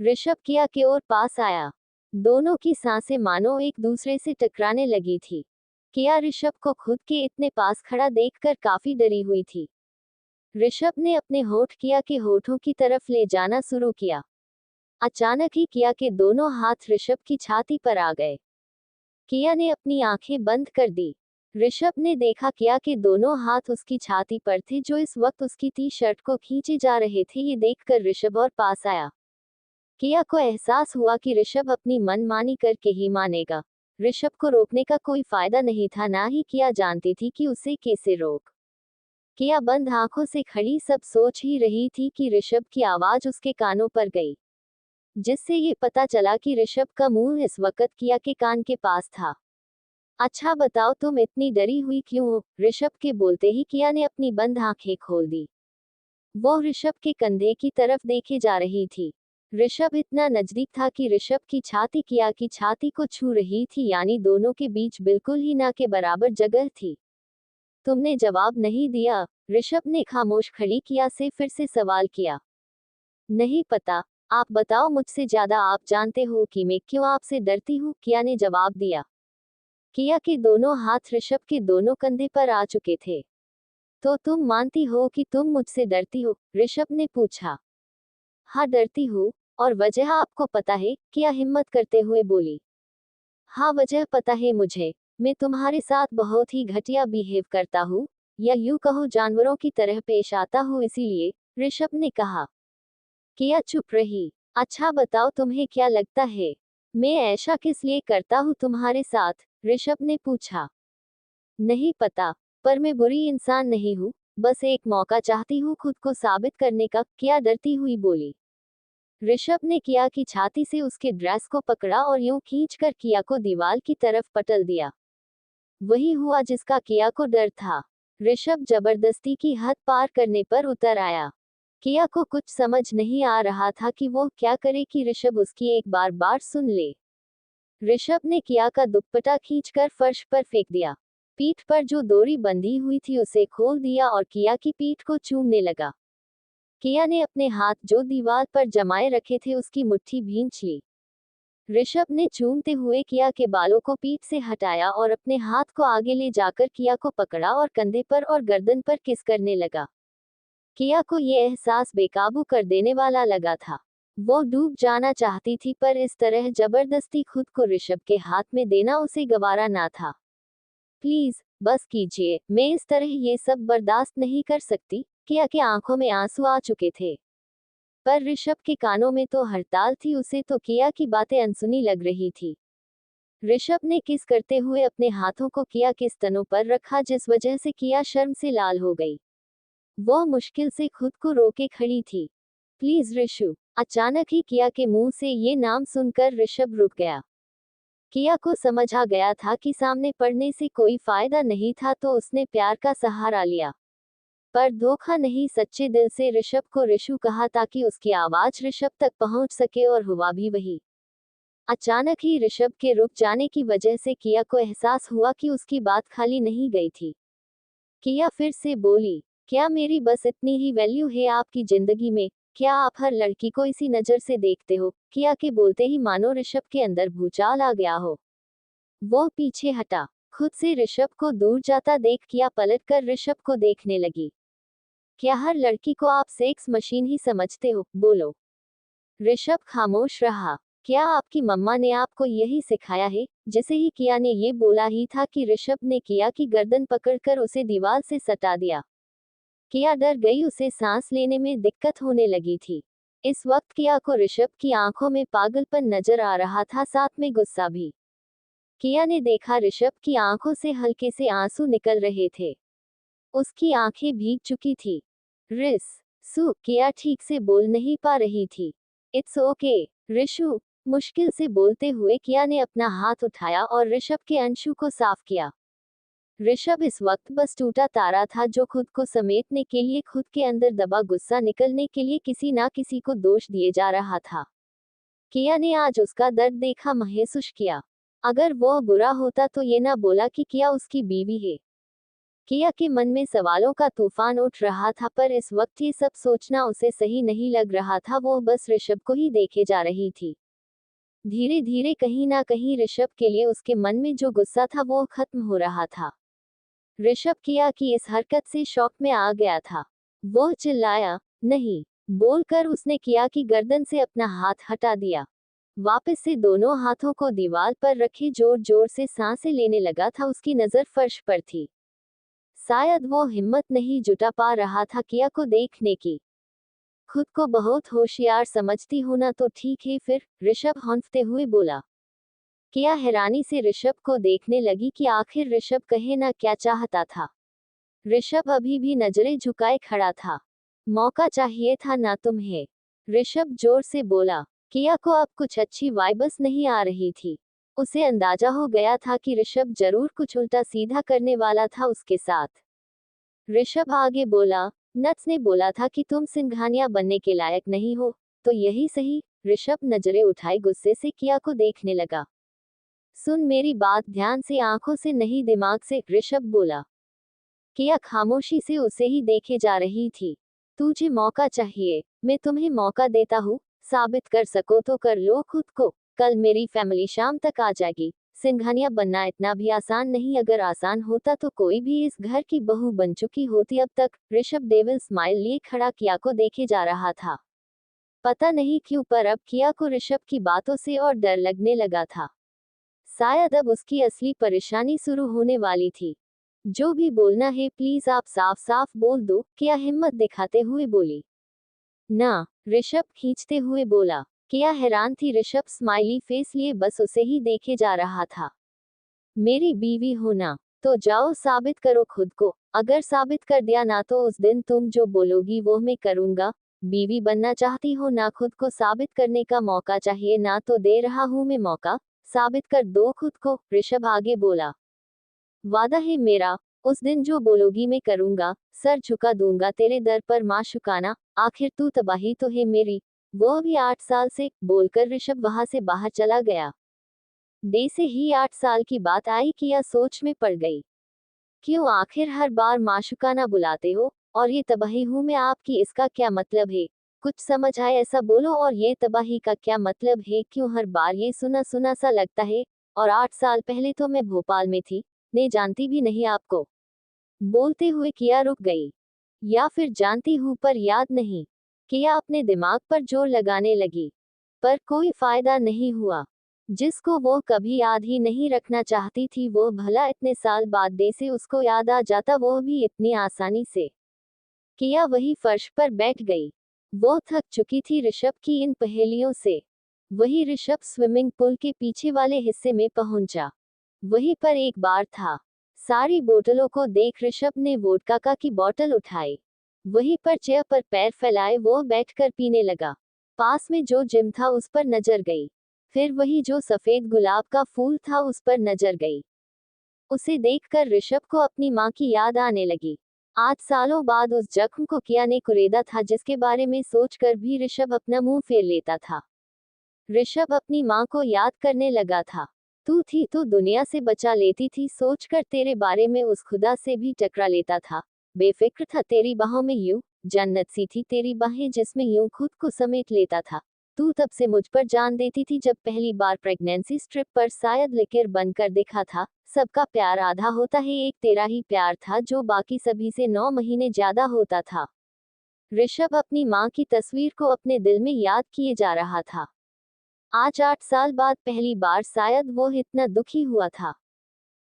ऋषभ किया के ओर पास आया। दोनों की सांसें मानो एक दूसरे से टकराने लगी थी। किया ऋषभ को खुद के इतने पास खड़ा देखकर काफी डरी हुई थी। ऋषभ ने अपने होठ किया के होठों की तरफ ले जाना शुरू किया। अचानक ही किया के दोनों हाथ ऋषभ की छाती पर आ गए। किया ने अपनी आंखें बंद कर दी। ऋषभ ने देखा किया के दोनों हाथ उसकी छाती पर थे, जो इस वक्त उसकी टी शर्ट को खींचे जा रहे थे। ये देखकर ऋषभ और पास आया। किया को एहसास हुआ कि ऋषभ अपनी मनमानी करके ही मानेगा। ऋषभ को रोकने का कोई फायदा नहीं था, ना ही किया जानती थी कि उसे कैसे रोक। किया बंद आंखों से खड़ी सब सोच ही रही थी कि ऋषभ की आवाज उसके कानों पर गई, जिससे ये पता चला कि ऋषभ का मुंह इस वक्त किया के कान के पास था। अच्छा बताओ तुम इतनी डरी हुई क्यों हो, ऋषभ के बोलते ही किया ने अपनी बंद आंखें खोल दी। वो ऋषभ के कंधे की तरफ देखे जा रही थी। ऋषभ इतना नजदीक था कि ऋषभ की छाती किया की छाती को छू रही थी, यानी दोनों के बीच बिल्कुल ही ना के बराबर जगह थी। तुमने जवाब नहीं दिया, ऋषभ ने खामोश खड़ी किया से फिर से सवाल किया। नहीं पता, आप बताओ, मुझसे ज्यादा आप जानते हो कि मैं क्यों आपसे डरती हूँ, किया ने जवाब दिया। किया के दोनों हाथ ऋषभ के दोनों कंधे पर आ चुके थे। तो तुम मानती हो कि तुम मुझसे डरती हो, ऋषभ ने पूछा। हाँ डरती हूँ, और वजह आपको पता है, किया हिम्मत करते हुए बोली। हाँ वजह पता है मुझे, मैं तुम्हारे साथ बहुत ही घटिया बिहेव करता हूँ, या यूं कहो जानवरों की तरह पेश आता हूँ इसीलिए, ऋषभ ने कहा। किया चुप रही। अच्छा बताओ तुम्हें क्या लगता है, मैं ऐसा किस लिए करता हूँ तुम्हारे साथ, ऋषभ ने पूछा। नहीं पता, पर मैं बुरी इंसान नहीं हूँ, बस एक मौका चाहती हूँ खुद को साबित करने का, किया डरती हुई बोली। ऋषभ ने किया की छाती से उसके ड्रेस को पकड़ा और यूं खींचकर किया को दीवार की तरफ पटल दिया। वही हुआ जिसका किया को डर था। ऋषभ जबरदस्ती की हद पार करने पर उतर आया। किया को कुछ समझ नहीं आ रहा था कि वो क्या करे कि ऋषभ उसकी एक बार बार सुन ले। ऋषभ ने किया का दुपट्टा खींचकर फर्श पर फेंक दिया। पीठ पर जो डोरी बंधी हुई थी उसे खोल दिया और किया की पीठ को चूमने लगा। किया ने अपने हाथ जो दीवार पर जमाए रखे थे उसकी मुट्ठी भींच ली। ऋषभ ने चूमते हुए किया के बालों को पीठ से हटाया और अपने हाथ को आगे ले जाकर किया को पकड़ा और कंधे पर और गर्दन पर किस करने लगा। किया को ये एहसास बेकाबू कर देने वाला लगा था। वो डूब जाना चाहती थी पर इस तरह जबरदस्ती खुद को ऋषभ के हाथ में देना उसे गवारा ना था। प्लीज बस कीजिए, मैं इस तरह ये सब बर्दाश्त नहीं कर सकती, किया के आंखों में आंसू आ चुके थे। पर ऋषभ के कानों में तो हड़ताल थी, उसे तो किया की बातें अनसुनी लग रही थी। ऋषभ ने किस करते हुए अपने हाथों को किया के स्तनों पर रखा जिस वजह से किया शर्म से लाल हो गई। वो मुश्किल से खुद को रोके खड़ी थी। प्लीज ऋषु, अचानक ही किया के मुंह से ये नाम सुनकर ऋषभ रुक गया। किया को समझ आ गया था कि सामने पड़ने से कोई फायदा नहीं था तो उसने प्यार का सहारा लिया। पर धोखा नहीं, सच्चे दिल से ऋषभ को ऋषु कहा ताकि उसकी आवाज ऋषभ तक पहुंच सके और हुआ भी वही। अचानक ही ऋषभ के रुक जाने की वजह से किया को एहसास हुआ कि उसकी बात खाली नहीं गई थी। किया फिर से बोली, क्या मेरी बस इतनी ही वैल्यू है आपकी जिंदगी में, क्या आप हर लड़की को इसी नजर से देखते हो, किया के बोलते ही मानो ऋषभ के अंदर भूचाल आ गया हो। वो पीछे हटा, खुद से ऋषभ को दूर जाता देख किया पलटकर ऋषभ को देखने लगी। क्या हर लड़की को आप सेक्स मशीन ही समझते हो, बोलो। ऋषभ खामोश रहा। क्या आपकी मम्मा ने आपको यही सिखाया है, जिसे ही किया ने ये बोला ही था कि ऋषभ ने किया की गर्दन पकड़कर उसे दीवार से सटा दिया। किया डर गई, उसे सांस लेने में दिक्कत होने लगी थी। इस वक्त किया को ऋषभ की आंखों में पागलपन नजर आ रहा था, साथ में गुस्सा भी। किया ने देखा ऋषभ की आंखों से हल्के से आंसू निकल रहे थे। उसकी आंखें भीग चुकी थी। रिस सु किया ठीक से बोल नहीं पा रही थी। इट्स ओके ऋषु, मुश्किल से बोलते हुए किया ने अपना हाथ उठाया और ऋषभ के अंशु को साफ किया। ऋषभ इस वक्त बस टूटा तारा था जो खुद को समेटने के लिए खुद के अंदर दबा गुस्सा निकलने के लिए किसी ना किसी को दोष दिए जा रहा था। किया ने आज उसका दर्द देखा, महसूस किया। अगर वो बुरा होता तो ये ना बोला कि किया उसकी बीवी है। किया के मन में सवालों का तूफान उठ रहा था पर इस वक्त ये सब सोचना उसे सही नहीं लग रहा था। वो बस ऋषभ को ही देखे जा रही थी। धीरे धीरे कहीं ना कहीं ऋषभ के लिए उसके मन में जो गुस्सा था वो खत्म हो रहा था। ऋषभ किया की इस हरकत से शॉक में आ गया था। वो चिल्लाया, नहीं, बोलकर उसने किया की गर्दन से अपना हाथ हटा दिया। वापस से दोनों हाथों को दीवार पर रखे जोर जोर से सांसें लेने लगा था। उसकी नजर फर्श पर थी। शायद वो हिम्मत नहीं जुटा पा रहा था किया को देखने की। खुद को बहुत होशियार समझती हो ना, तो ठीक है फिर, ऋषभ हौंफते हुए बोला। किया हैरानी से ऋषभ को देखने लगी कि आखिर ऋषभ कहे ना क्या चाहता था। ऋषभ अभी भी नजरें झुकाए खड़ा था। मौका चाहिए था ना तुम्हें, ऋषभ जोर से बोला। किया को अब कुछ अच्छी वाइब्स नहीं आ रही थी। उसे अंदाजा हो गया था कि ऋषभ जरूर कुछ उल्टा सीधा करने वाला था उसके साथ। ऋषभ आगे बोला, नट्स ने बोला था कि तुम सिंघानिया बनने के लायक नहीं हो, तो यही सही। ऋषभ नजरें उठाए गुस्से से किया को देखने लगा। सुन मेरी बात ध्यान से, आंखों से नहीं दिमाग से, ऋषभ बोला। किया खामोशी से उसे ही देखे जा रही थी। तुझे मौका चाहिए, मैं तुम्हें मौका देता हूँ, साबित कर सको तो कर लो खुद को। कल मेरी फैमिली शाम तक आ जाएगी। सिंघानिया बनना इतना भी आसान नहीं, अगर आसान होता तो कोई भी इस घर की बहू बन चुकी होती अब तक। ऋषभ डेविल स्माइल लिए खड़ा किया को देखे जा रहा था। पता नहीं क्यों पर अब किया को ऋषभ की बातों से और डर लगने लगा था। शायद अब उसकी असली परेशानी शुरू होने वाली थी। जो भी बोलना है प्लीज आप साफ साफ बोल दो, किया हिम्मत दिखाते हुए बोली। ना, ऋषभ खींचते हुए बोला। किया हैरान थी, ऋषभ स्माइली फेस लिए बस उसे ही देखे जा रहा था। मेरी बीवी हो ना, तो जाओ साबित करो खुद को, अगर साबित कर दिया ना तो उस दिन तुम जो बोलोगी वो मैं करूंगा। बीवी बनना चाहती हो ना, खुद को साबित करने का मौका चाहिए ना, तो दे रहा हूं मैं मौका, साबित कर दो खुद को, ऋषभ आगे बोला। वादा है मेरा, उस दिन जो बोलोगी मैं करूंगा, सर झुका दूंगा तेरे दर पर मां शुकाना, आखिर तू तबाही तो है मेरी। वो भी 8 साल से, बोलकर ऋषभ वहां से बाहर चला गया। दे से ही 8 साल की बात आई कि यह सोच में पड़ गई। क्यों आखिर हर बार माशुकाना बुलाते हो, और ये तबाही हूं मैं आपकी, इसका क्या मतलब है? कुछ समझ आए ऐसा बोलो, और ये तबाही का क्या मतलब है? क्यों हर बार ये सुना सुना सा लगता है? और 8 साल पहले तो मैं भोपाल में थी, ने जानती भी नहीं आपको। बोलते हुए किया रुक गई। या फिर जानती हूं पर याद नहीं। किया अपने दिमाग पर जोर लगाने लगी, पर कोई फायदा नहीं हुआ। जिसको वो कभी याद ही नहीं रखना चाहती थी, वो भला इतने साल बाद दे से उसको याद आ जाता, वो भी इतनी आसानी से। किया वही फर्श पर बैठ गई। वो थक चुकी थी ऋषभ की इन पहेलियों से। वही ऋषभ स्विमिंग पूल के पीछे वाले हिस्से में पहुंचा। वहीं पर एक बार था। सारी बोतलों को देख ऋषभ ने वोडका की बोतल उठाई। वहीं पर चेयर पर पैर फैलाए वो बैठकर पीने लगा। पास में जो जिम था उस पर नजर गई। फिर वही जो सफेद गुलाब का फूल था उस पर नजर गई। उसे देखकर ऋषभ को अपनी माँ की याद आने लगी। 8 सालों बाद उस जख्म को किया ने कुरेदा था, जिसके बारे में सोचकर भी ऋषभ अपना मुंह फेर लेता था। ऋषभ अपनी माँ को याद करने लगा था। तू थी तो दुनिया से बचा लेती थी, सोचकर तेरे बारे में उस खुदा से भी टकरा लेता था। बेफिक्र था तेरी बाहों में, यूं जन्नत सी थी तेरी बाहें जिसमें यूं खुद को समेट लेता था। तू तब से मुझ पर जान देती थी जब पहली बार प्रेगनेंसी स्ट्रिप पर शायद लिकर बनकर दिखा था। सबका प्यार आधा होता है, एक तेरा ही प्यार था जो बाकी सभी से 9 महीने ज्यादा होता था। ऋषभ अपनी माँ की तस्वीर को अपने दिल में याद किए जा रहा था। आज 8 साल बाद पहली बार शायद वो इतना दुखी हुआ था।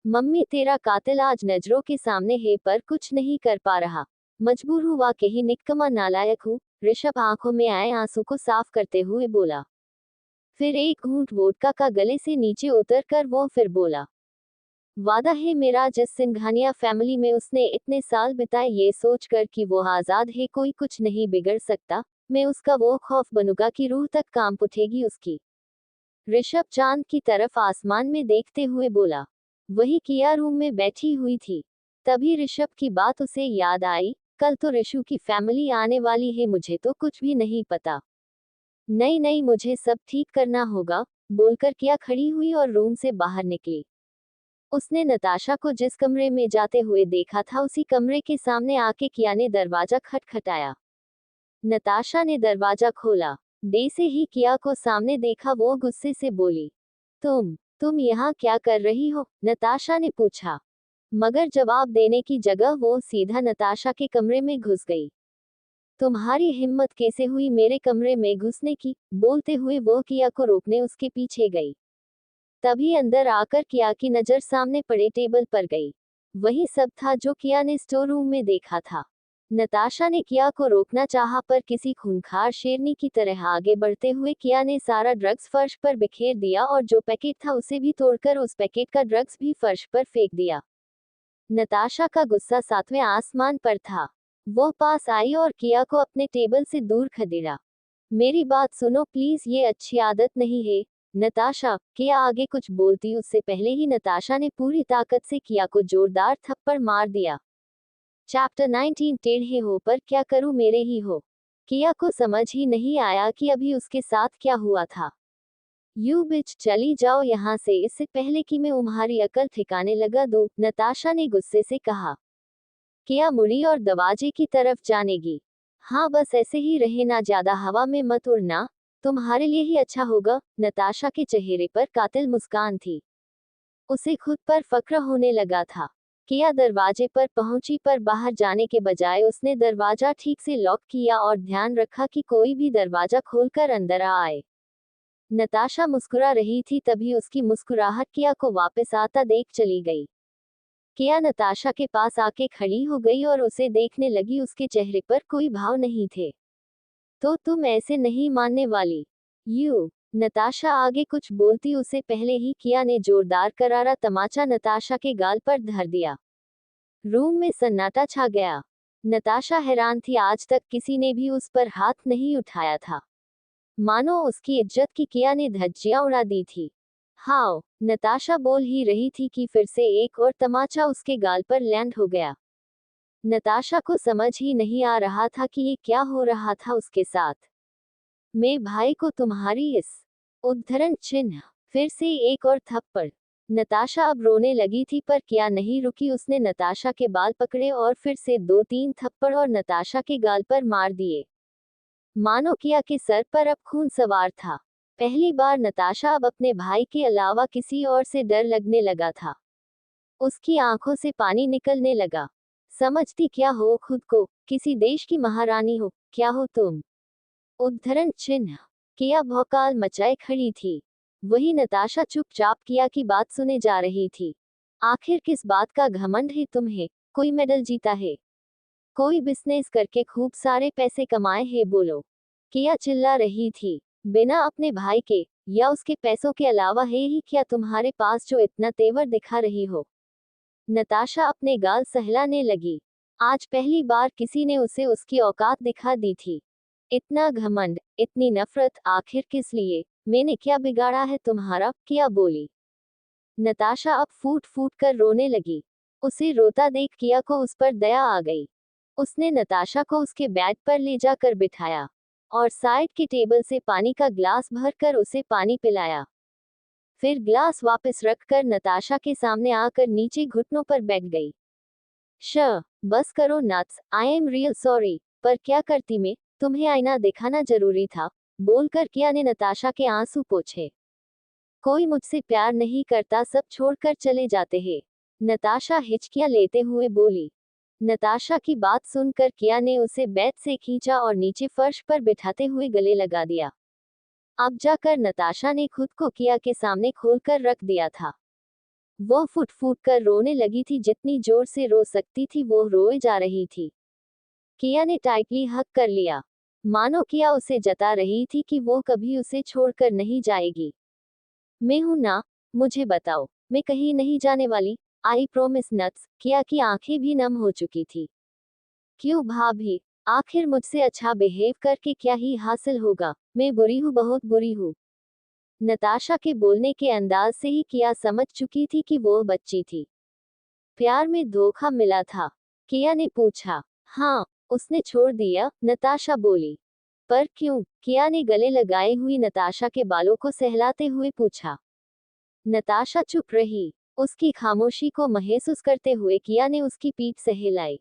मम्मी तेरा कातिल आज नजरों के सामने है पर कुछ नहीं कर पा रहा। मजबूर हुआ कि ही निकम्मा नालायक हूँ, ऋषभ आंखों में आए आंसू को साफ करते हुए बोला। फिर एक घूंट वोडका का गले से नीचे उतर कर वो फिर बोला। वादा है मेरा, जिस सिंघानिया फैमिली में उसने इतने साल बिताए ये सोचकर कि वो आजाद है, कोई कुछ नहीं बिगड़ सकता, मैं उसका वो खौफ बनूंगा कि रूह तक कांप उठेगी उसकी। ऋषभ चांद की तरफ आसमान में देखते हुए बोला। वही किया रूम में बैठी हुई थी। तभी ऋषभ की बात उसे याद आई। कल तो ऋषु की फैमिली आने वाली है, मुझे तो कुछ भी नहीं पता। नहीं नहीं, मुझे सब ठीक करना होगा, बोलकर किया खड़ी हुई और रूम से बाहर निकली। उसने नताशा को जिस कमरे में जाते हुए देखा था उसी कमरे के सामने आके किया ने दरवाजा खटखटाया। नताशा ने दरवाजा खोला। दे से ही किया को सामने देखा, वो गुस्से से बोली। तुम यहाँ क्या कर रही हो? नताशा ने पूछा। मगर जवाब देने की जगह वो सीधा नताशा के कमरे में घुस गई। तुम्हारी हिम्मत कैसे हुई मेरे कमरे में घुसने की? बोलते हुए वो किया को रोकने उसके पीछे गई। तभी अंदर आकर किया की नजर सामने पड़े टेबल पर गई। वही सब था जो किया ने स्टोर रूम में देखा था। नताशा ने किया को रोकना चाहा पर किसी खूंखार शेरनी की तरह आगे बढ़ते हुए किया ने सारा ड्रग्स फर्श पर बिखेर दिया और जो पैकेट था उसे भी तोड़कर उस पैकेट का ड्रग्स भी फर्श पर फेंक दिया। नताशा का गुस्सा 7वें आसमान पर था। वो पास आई और किया को अपने टेबल से दूर खदेड़ा। मेरी बात सुनो प्लीज, ये अच्छी आदत नहीं है। नताशा, किया आगे कुछ बोलती उससे पहले ही नताशा ने पूरी ताकत से किया को जोरदार थप्पड़ मार दिया। चैप्टर 19 टेढ़े हो पर क्या करूं मेरे ही हो। किया को समझ ही नहीं आया कि अभी उसके साथ क्या हुआ था। यू बिच, चली जाओ यहाँ से, इससे पहले कि मैं तुम्हारी अकल ठिकाने लगा दूं, नताशा ने गुस्से से कहा। किया मुड़ी और दरवाजे की तरफ जानेगी। हाँ बस ऐसे ही रहे ना, ज्यादा हवा में मत उड़ना, तुम्हारे लिए ही अच्छा होगा। नताशा के चेहरे पर कातिल मुस्कान थी। उसे खुद पर फक्र होने लगा था। किया दरवाजे पर पहुंची पर बाहर जाने के बजाय उसने दरवाजा ठीक से लॉक किया और ध्यान रखा कि कोई भी दरवाजा खोलकर अंदर आ आए। नताशा मुस्कुरा रही थी, तभी उसकी मुस्कुराहट किया को वापस आता देख चली गई। किया नताशा के पास आके खड़ी हो गई और उसे देखने लगी। उसके चेहरे पर कोई भाव नहीं थे। तो तुम ऐसे नहीं मानने वाली? नताशा आगे कुछ बोलती उससे पहले ही किया ने जोरदार करारा तमाचा नताशा के गाल पर धर दिया। रूम में सन्नाटा छा गया। नताशा हैरान थी, आज तक किसी ने भी उस पर हाथ नहीं उठाया था। मानो उसकी इज्जत की किया ने धज्जियां उड़ा दी थी। हाओ, नताशा बोल ही रही थी कि फिर से एक और तमाचा उसके गाल पर लैंड हो गया। नताशा को समझ ही नहीं आ रहा था कि ये क्या हो रहा था उसके साथ। मैं भाई को तुम्हारी इस उद्धरण चिन्ह। फिर से एक और थप्पड़। नताशा अब रोने लगी थी पर किया नहीं रुकी। उसने नताशा के बाल पकड़े और फिर से 2-3 थप्पड़ और नताशा के गाल पर मार दिए। मानो किया के सर पर अब खून सवार था। पहली बार नताशा अब अपने भाई के अलावा किसी और से डर लगने लगा था। उसकी आंखों से पानी निकलने लगा। समझती क्या हो खुद को? किसी देश की महारानी हो क्या हो तुम? उद्धरण चिन्ह। किया भौकाल मचाए खड़ी थी। वही नताशा चुपचाप किया की बात सुने जा रही थी। आखिर किस बात का घमंड है तुम्हें? कोई मेडल जीता है? कोई बिजनेस करके खूब सारे पैसे कमाए हैं बोलो? किया चिल्ला रही थी। बिना अपने भाई के या उसके पैसों के अलावा है ही क्या तुम्हारे पास जो इतना तेवर दिखा रही हो? नताशा अपने गाल सहलाने लगी। आज पहली बार किसी ने उसे उसकी औकात दिखा दी थी। इतना घमंड, इतनी नफरत, आखिर किस लिए? मैंने क्या बिगाड़ा है तुम्हारा? किया बोली। नताशा अब फूट फूट कर रोने लगी। उसे रोता देख किया को उस पर दया आ गई। उसने नताशा को उसके बेड पर ले जाकर बिठाया और साइड के टेबल से पानी का ग्लास भरकर उसे पानी पिलाया। फिर ग्लास वापस रखकर नताशा के सामने आकर नीचे घुटनों पर बैठ गई। बस करो nuts, I am real sorry. पर क्या करती मैं? तुम्हें आईना दिखाना जरूरी था, बोलकर किया ने नताशा के आंसू पोंछे। कोई मुझसे प्यार नहीं करता, सब छोड़कर चले जाते हैं। नताशा हिचकियां लेते हुए बोली। नताशा की बात सुनकर किया ने उसे बेड से खींचा और नीचे फर्श पर बिठाते हुए गले लगा दिया। अब जाकर नताशा ने खुद को किया के सामने खोलकर रख दिया था। वो फुट फुट कर रोने लगी थी, जितनी जोर से रो सकती थी वो रोए जा रही थी। किया ने टाइटली हक कर लिया, मानो किया उसे जता रही थी कि वो कभी उसे छोड़कर नहीं जाएगी। मैं हूं ना, मुझे बताओ, मैं कहीं नहीं जाने वाली। I promise nuts. किया की आंखें भी नम हो चुकी थी। क्यों भाभी? आखिर मुझसे अच्छा बिहेव करके क्या ही हासिल होगा? मैं बुरी हूँ, बहुत बुरी हूँ। नताशा के बोलने के अंदाज से ही किया समझ चुकी थी कि वो बच्ची थी। प्यार में धोखा मिला था? किया ने पूछा। हाँ, उसने छोड़ दिया, नताशा बोली। पर क्यों? किया ने गले लगाए हुई नताशा के बालों को सहलाते हुए पूछा। नताशा चुप रही। उसकी खामोशी को महसूस करते हुए किया ने उसकी पीठ सहलाई।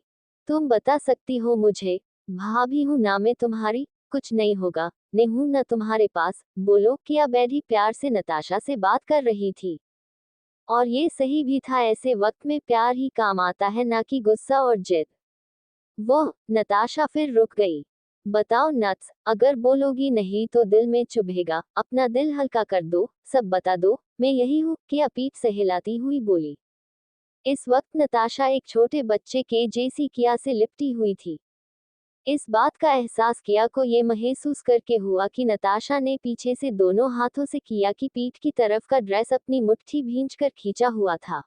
तुम बता सकती हो मुझे? भाभी हूं ना मैं तुम्हारी, कुछ नहीं होगा। नहीं हूं ना तुम्हारे पास, बोलो। किया बैठी प्यार से नताशा से बात कर रही थी। और ये सही भी था, ऐसे वक्त में प्यार ही काम आता है, ना कि गुस्सा और जिद। वो नताशा फिर रुक गई। बताओ नट्स, अगर बोलोगी नहीं तो दिल में चुभेगा, अपना दिल हल्का कर दो, सब बता दो। मैं यही हूँ, किया पीठ सहलाती हुई बोली। इस वक्त नताशा एक छोटे बच्चे के जैसी किया से लिपटी हुई थी। इस बात का एहसास किया को ये महसूस करके हुआ कि नताशा ने पीछे से दोनों हाथों से किया की पीठ की तरफ का ड्रेस अपनी मुट्ठी भींचकर खींचा हुआ था।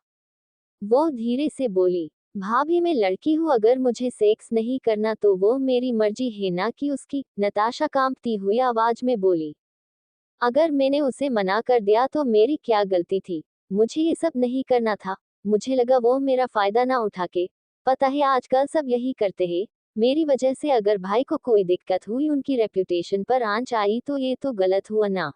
वो धीरे से बोली, भाभी मैं लड़की हूँ, अगर मुझे सेक्स नहीं करना तो वो मेरी मर्जी है, ना कि उसकी। नताशा कांपती हुई आवाज में बोली। अगर मैंने उसे मना कर दिया तो मेरी क्या गलती थी? मुझे ये सब नहीं करना था। मुझे लगा वो मेरा फायदा ना उठा के। पता है आजकल सब यही करते हैं। मेरी वजह से अगर भाई को कोई दिक्कत हुई, उनकी रेप्यूटेशन पर आंच आई तो ये तो गलत हुआ ना।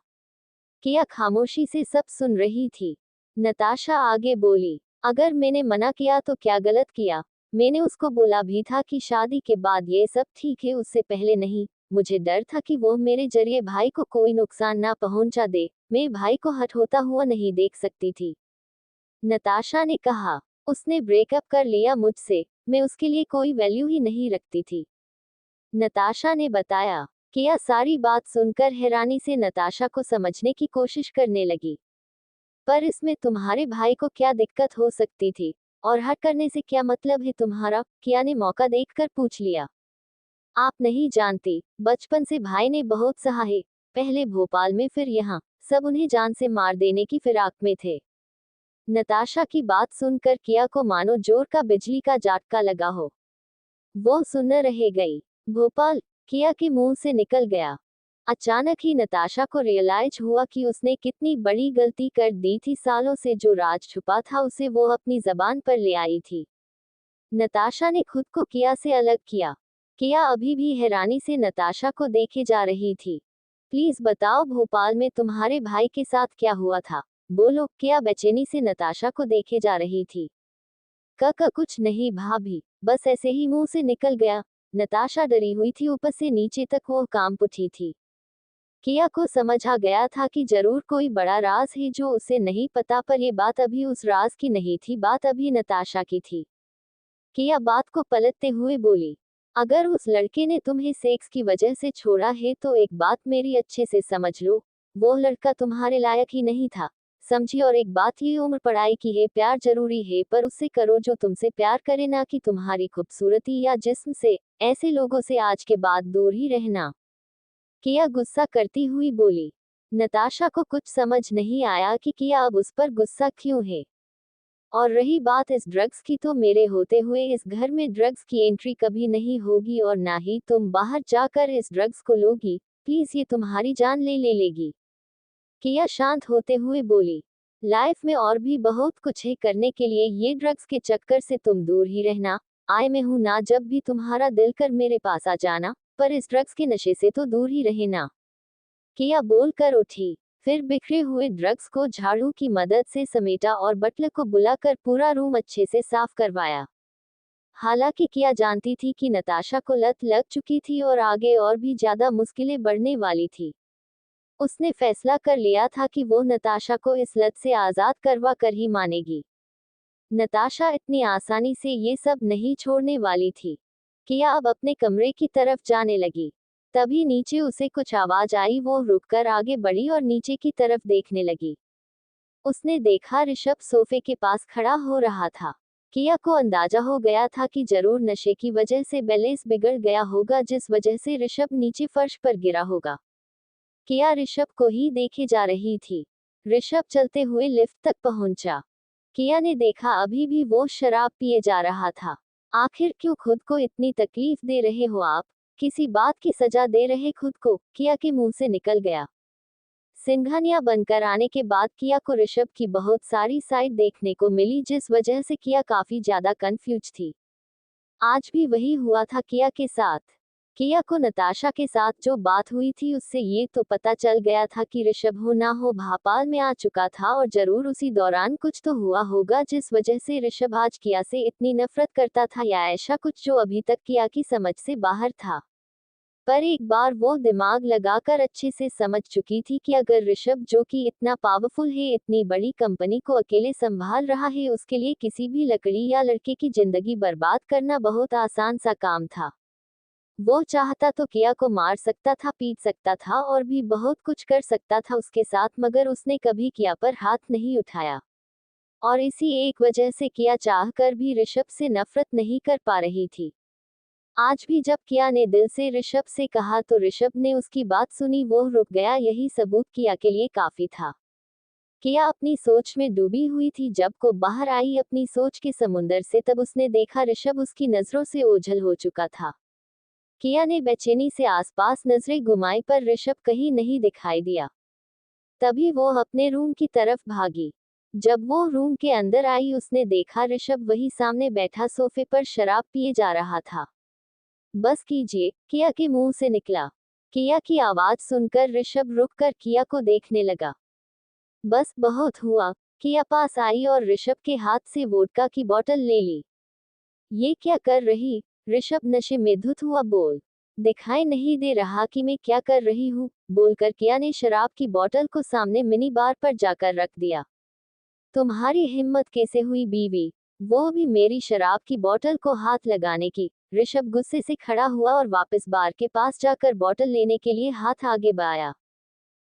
किया खामोशी से सब सुन रही थी। नताशा आगे बोली, अगर मैंने मना किया तो क्या गलत किया? मैंने उसको बोला भी था कि शादी के बाद ये सब ठीक है, उससे पहले नहीं। मुझे डर था कि वो मेरे जरिए भाई को कोई नुकसान ना पहुंचा दे। मैं भाई को हट होता हुआ नहीं देख सकती थी। नताशा ने कहा। उसने ब्रेकअप कर लिया मुझसे, मैं उसके लिए कोई वैल्यू ही नहीं रखती थी, नताशा ने बताया। किया सारी बात सुनकर हैरानी से नताशा को समझने की कोशिश करने लगी। पर इसमें तुम्हारे भाई को क्या दिक्कत हो सकती थी, और हट करने से क्या मतलब है तुम्हारा, किया ने मौका देखकर पूछ लिया। आप नहीं जानती, बचपन से भाई ने बहुत सहा है, पहले भोपाल में फिर यहाँ, सब उन्हें जान से मार देने की फिराक में थे। नताशा की बात सुनकर किया को मानो जोर का बिजली का झटका लगा हो। वो सुन रह गई। भोपाल, किया के मुंह से निकल गया। अचानक ही नताशा को रियलाइज हुआ कि उसने कितनी बड़ी गलती कर दी थी। सालों से जो राज छुपा था उसे वो अपनी जबान पर ले आई थी। नताशा ने खुद को किया से अलग किया। किया अभी भी हैरानी से नताशा को देखे जा रही थी। प्लीज बताओ भोपाल में तुम्हारे भाई के साथ क्या हुआ था, बोलो, किया बेचैनी से नताशा को देखे जा रही थी। कुछ नहीं भाभी, बस ऐसे ही मुंह से निकल गया। नताशा डरी हुई थी, ऊपर से नीचे तक वो कांप उठी थी। किया को समझ आ गया था कि जरूर कोई बड़ा राज है जो उसे नहीं पता, पर ये बात अभी उस राज की नहीं थी, बात अभी नताशा की थी। किया बात को पलटते हुए बोली, अगर उस लड़के ने तुम्हें सेक्स की वजह से छोड़ा है तो एक बात मेरी अच्छे से समझ लो, वो लड़का तुम्हारे लायक ही नहीं था, समझी। और एक बात, ये उम्र पढ़ाई की है, प्यार जरूरी है पर उससे करो जो तुमसे प्यार करे, ना कि तुम्हारी खूबसूरती या जिस्म से। ऐसे लोगों से आज के बाद दूर ही रहना। किया गुस्सा करती हुई बोली। नताशा को कुछ समझ नहीं आया कि किया अब उस पर गुस्सा क्यों है। और रही बात इस ड्रग्स की, तो मेरे होते हुए इस घर में ड्रग्स की एंट्री कभी नहीं होगी, और ना ही तुम बाहर जाकर इस ड्रग्स को लोगी। प्लीज, ये तुम्हारी जान ले लेगी। किया शांत होते हुए बोली, लाइफ में और भी बहुत कुछ है करने के लिए, ये ड्रग्स के चक्कर से तुम दूर ही रहना। आए मैं हूं ना, जब भी तुम्हारा दिल कर मेरे पास आ जाना, पर इस ड्रग्स के नशे से तो दूर ही रहना। किया बोलकर उठी, फिर बिखरे हुए ड्रग्स को झाड़ू की मदद से समेटा और बटलर को बुलाकर पूरा रूम अच्छे से साफ करवाया। हालांकि किया जानती थी कि नताशा को लत लग चुकी थी और आगे और भी ज्यादा मुश्किलें बढ़ने वाली थी। उसने फैसला कर लिया था कि वो नताशा को इस लत से आजाद करवा कर ही मानेगी। नताशा इतनी आसानी से ये सब नहीं छोड़ने वाली थी। किया अब अपने कमरे की तरफ जाने लगी। तभी नीचे उसे कुछ आवाज आई, वो रुककर आगे बढ़ी और नीचे की तरफ देखने लगी। उसने देखा ऋषभ सोफे के पास खड़ा हो रहा था। किया को अंदाजा हो गया था कि जरूर नशे की वजह से बैलेंस बिगड़ गया होगा, जिस वजह से ऋषभ नीचे फर्श पर गिरा होगा। किया ऋषभ को ही देखे जा रही थी। ऋषभ चलते हुए लिफ्ट तक पहुंचा। किया ने देखा अभी भी वो शराब पिए जा रहा था। आखिर क्यों खुद को इतनी तकलीफ दे रहे हो आप, किसी बात की सजा दे रहे खुद को, किया के मुंह से निकल गया। सिंघानिया बनकर आने के बाद किया को ऋषभ की बहुत सारी साइड देखने को मिली, जिस वजह से किया काफी ज्यादा कंफ्यूज थी। आज भी वही हुआ था किया के साथ। किया को नताशा के साथ जो बात हुई थी उससे ये तो पता चल गया था कि ऋषभ हो ना हो भोपाल में आ चुका था, और जरूर उसी दौरान कुछ तो हुआ होगा जिस वजह से ऋषभ आज किया से इतनी नफरत करता था, या ऐसा कुछ जो अभी तक किया की समझ से बाहर था। पर एक बार वो दिमाग लगाकर अच्छे से समझ चुकी थी कि अगर ऋषभ, जो कि इतना पावरफुल है, इतनी बड़ी कंपनी को अकेले संभाल रहा है, उसके लिए किसी भी लकड़ी या लड़के की जिंदगी बर्बाद करना बहुत आसान सा काम था। वो चाहता तो किया को मार सकता था, पीट सकता था और भी बहुत कुछ कर सकता था उसके साथ, मगर उसने कभी किया पर हाथ नहीं उठाया। और इसी एक वजह से किया चाहकर भी ऋषभ से नफरत नहीं कर पा रही थी। आज भी जब किया ने दिल से ऋषभ से कहा तो ऋषभ ने उसकी बात सुनी, वो रुक गया, यही सबूत किया के लिए काफी था। किया अपनी सोच में डूबी हुई थी, जब को बाहर आई अपनी सोच के समुंदर से, तब उसने देखा ऋषभ उसकी नजरों से ओझल हो चुका था। किया ने बेचैनी से आसपास नजरें घुमाई, पर ऋषभ कहीं नहीं दिखाई दिया। तभी वो अपने रूम की तरफ भागी। जब वो रूम के अंदर आई उसने देखा ऋषभ वही सामने बैठा सोफे पर शराब पिए जा रहा था। बस कीजिए, किया के मुंह से निकला। किया की आवाज सुनकर ऋषभ रुककर किया को देखने लगा। बस बहुत हुआ। किया पास आई और ऋषभ के हाथ से वोडका की बोतल ले ली। ये क्या कर रही? ऋषभ नशे में धुत हुआ बोल। दिखाई नहीं दे रहा कि मैं क्या कर रही हूँ, बोलकर किया ने शराब की बोतल को सामने मिनी बार पर जाकर रख दिया। तुम्हारी हिम्मत कैसे हुई बीवी, वो भी मेरी शराब की बोतल को हाथ लगाने की। ऋषभ गुस्से से खड़ा हुआ और वापस बार के पास जाकर बोतल लेने के लिए हाथ आगे बढ़ाया।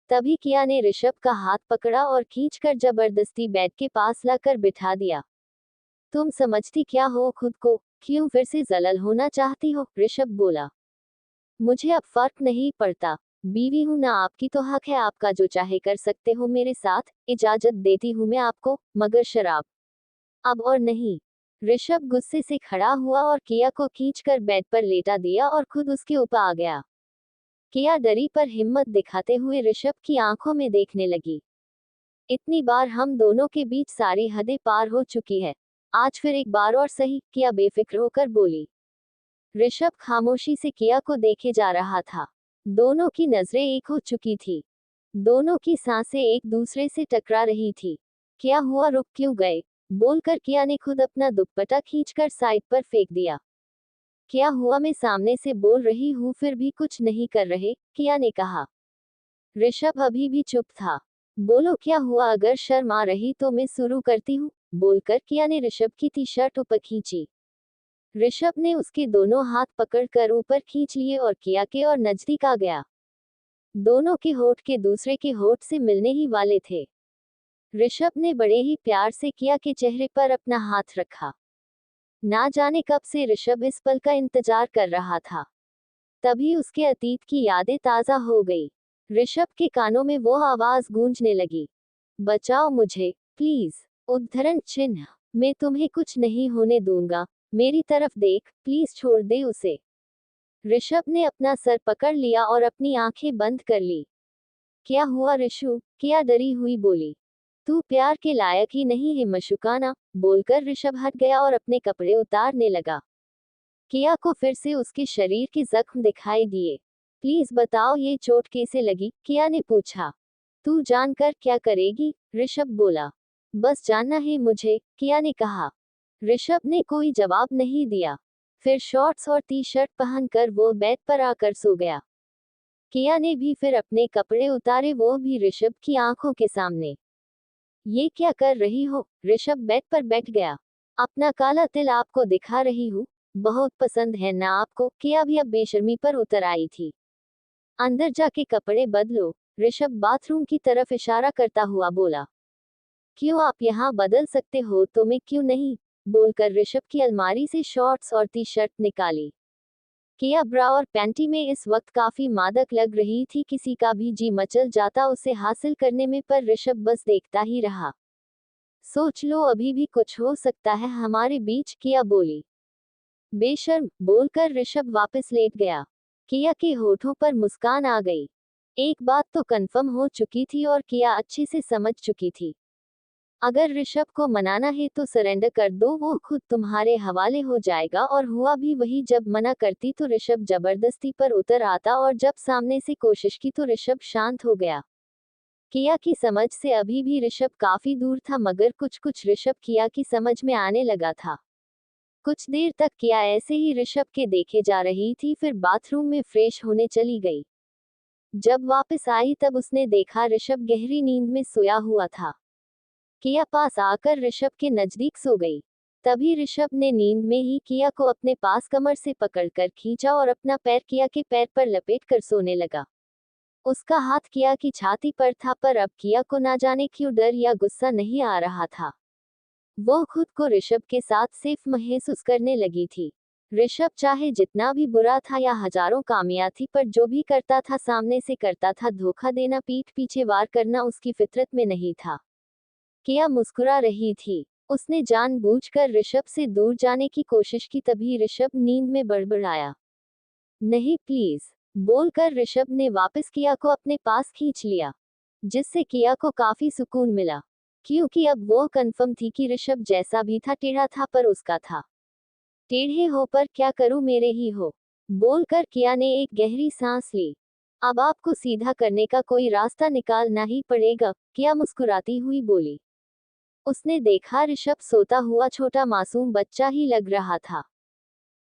तभी किया ने ऋषभ का हाथ पकड़ा और खींचकर जबरदस्ती बेड के पास लाकर बिठा दिया। तुम समझती क्या हो खुद को, क्यों फिर से जलील होना चाहती हो? ऋषभ बोला। मुझे अब फर्क नहीं पड़ता, बीवी हूं ना आपकी तो हक है आपका, जो चाहे कर सकते हो मेरे साथ, इजाजत देती हूं मैं आपको, मगर शराब अब और नहीं। ऋषभ गुस्से से खड़ा हुआ और किया को खींचकर बेड पर लेटा दिया और खुद उसके ऊपर आ गया। किया डरी पर हिम्मत दिखाते हुए ऋषभ की आंखों में देखने लगी। इतनी बार हम दोनों के बीच सारी हदें पार हो चुकी है, आज फिर एक बार और सही, किया बेफिक्र होकर बोली। ऋषभ खामोशी से किया को देखे जा रहा था। दोनों की नजरें एक हो चुकी थी। दोनों की सांसें एक दूसरे से टकरा रही थी। क्या हुआ, रुक क्यों गए? बोलकर किया ने खुद अपना दुपट्टा खींचकर साइड पर फेंक दिया। क्या हुआ, मैं सामने से बोल रही हूँ फिर भी कुछ नहीं कर रहे? किया ने कहा। ऋषभ अभी भी चुप था। बोलो क्या हुआ, अगर शर्म आ रही तो मैं शुरू करती हूँ, बोलकर किया ने ऋषभ की टी शर्ट ऊपर खींची। ऋषभ ने उसके दोनों हाथ पकड़कर ऊपर खींच लिए और किया के और नजदीक आ गया। दोनों के होठ के दूसरे के होठ से मिलने ही वाले थे। ऋषभ ने बड़े ही प्यार से किया के चेहरे पर अपना हाथ रखा। ना जाने कब से ऋषभ इस पल का इंतजार कर रहा था। तभी उसके अतीत की यादें ताजा हो गई। ऋषभ के कानों में वो आवाज गूंजने लगी। बचाओ मुझे, प्लीज। उद्धरण चिन्ह, मैं तुम्हें कुछ नहीं होने दूंगा, मेरी तरफ देख, प्लीज छोड़ दे उसे। ऋषभ ने अपना सर पकड़ लिया और अपनी आंखें बंद कर ली। क्या हुआ ऋषु? किया डरी हुई बोली। तू प्यार के लायक ही नहीं है मशुकाना, बोलकर ऋषभ हट गया और अपने कपड़े उतारने लगा। किया को फिर से उसके शरीर के जख्म दिखाई दिए। प्लीज बताओ ये चोट कैसे लगी? किया ने पूछा। तू जानकर क्या करेगी? ऋषभ बोला। बस जानना है मुझे, किया ने कहा। ऋषभ ने कोई जवाब नहीं दिया। फिर शॉर्ट्स और टी शर्ट पहनकर वो बेड पर आकर सो गया। किया ने भी फिर अपने कपड़े उतारे, वो भी ऋषभ की आंखों के सामने। ये क्या कर रही हो? ऋषभ बेड पर बैठ गया। अपना काला तिल आपको दिखा रही हूँ, बहुत पसंद है ना आपको? किया भी अब बेशर्मी पर उतर आई थी। अंदर जाके कपड़े बदलो, ऋषभ बाथरूम की तरफ इशारा करता हुआ बोला। क्यों, आप यहाँ बदल सकते हो तो मैं क्यों नहीं? बोलकर ऋषभ की अलमारी से शॉर्ट्स और टी शर्ट निकाली। किया ब्रा और पैंटी में इस वक्त काफी मादक लग रही थी, किसी का भी जी मचल जाता उसे हासिल करने में, पर ऋषभ बस देखता ही रहा। सोच लो, अभी भी कुछ हो सकता है हमारे बीच, किया बोली। बेशर्म, बोलकर ऋषभ वापस लेट गया। किया के होठों पर मुस्कान आ गई। एक बात तो कंफर्म हो चुकी थी और किया अच्छे से समझ चुकी थी। अगर ऋषभ को मनाना है तो सरेंडर कर दो, वो खुद तुम्हारे हवाले हो जाएगा। और हुआ भी वही, जब मना करती तो ऋषभ जबरदस्ती पर उतर आता और जब सामने से कोशिश की तो ऋषभ शांत हो गया। किया की समझ से अभी भी ऋषभ काफी दूर था, मगर कुछ कुछ ऋषभ किया की समझ में आने लगा था। कुछ देर तक किया ऐसे ही ऋषभ के देखे जा रही थी, फिर बाथरूम में फ्रेश होने चली गई। जब वापस आई तब उसने देखा ऋषभ गहरी नींद में सोया हुआ था। किया पास आकर ऋषभ के नजदीक सो गई। तभी ऋषभ ने नींद में ही किया को अपने पास कमर से पकड़कर खींचा और अपना पैर किया के पैर पर लपेटकर सोने लगा। उसका हाथ किया की छाती पर था, पर अब किया को ना जाने क्यों डर या गुस्सा नहीं आ रहा था। वो खुद को ऋषभ के साथ सेफ महसूस करने लगी थी। ऋषभ चाहे जितना भी बुरा था या हजारों कामियां थी, पर जो भी करता था सामने से करता था, धोखा देना, पीठ पीछे वार करना उसकी फितरत में नहीं था। किया मुस्कुरा रही थी। उसने जानबूझकर ऋषभ से दूर जाने की कोशिश की, तभी ऋषभ नींद में बड़बड़ाया। नहीं प्लीज, बोलकर ऋषभ ने वापस किया को अपने पास खींच लिया, जिससे किया को काफी सुकून मिला, क्योंकि अब वो कंफर्म थी कि ऋषभ जैसा भी था टेढ़ा था, पर उसका था। टेढ़े हो पर क्या करूं, मेरे ही हो, बोलकर किया ने एक गहरी सांस ली। अब आपको सीधा करने का कोई रास्ता निकालना ही पड़ेगा, किया मुस्कुराती हुई बोली। उसने देखा ऋषभ सोता हुआ छोटा मासूम बच्चा ही लग रहा था।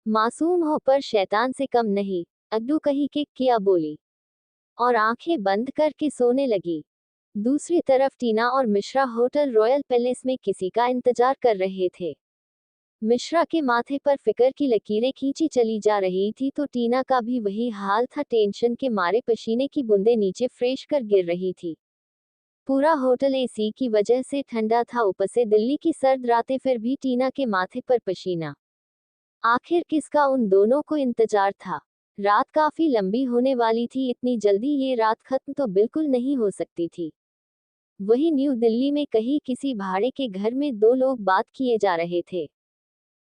मासूम हो पर शैतान से कम नहीं, अड्डू कही के, किया बोली और आंखें बंद करके सोने लगी। दूसरी तरफ टीना और मिश्रा होटल रॉयल पैलेस में किसी का इंतजार कर रहे थे। मिश्रा के माथे पर फिक्र की लकीरें खींची चली जा रही थी तो टीना का भी वही हाल था। टेंशन के मारे पसीने की बूंदें नीचे फ्रेश कर गिर रही थी। पूरा होटल एसी की वजह से ठंडा था, ऊपर से दिल्ली की सर्द रातें, फिर भी टीना के माथे पर पसीना। आखिर किसका उन दोनों को इंतजार था? रात काफी लंबी होने वाली थी, इतनी जल्दी ये रात खत्म तो बिल्कुल नहीं हो सकती थी। वही न्यू दिल्ली में कहीं किसी भाड़े के घर में दो लोग बात किए जा रहे थे।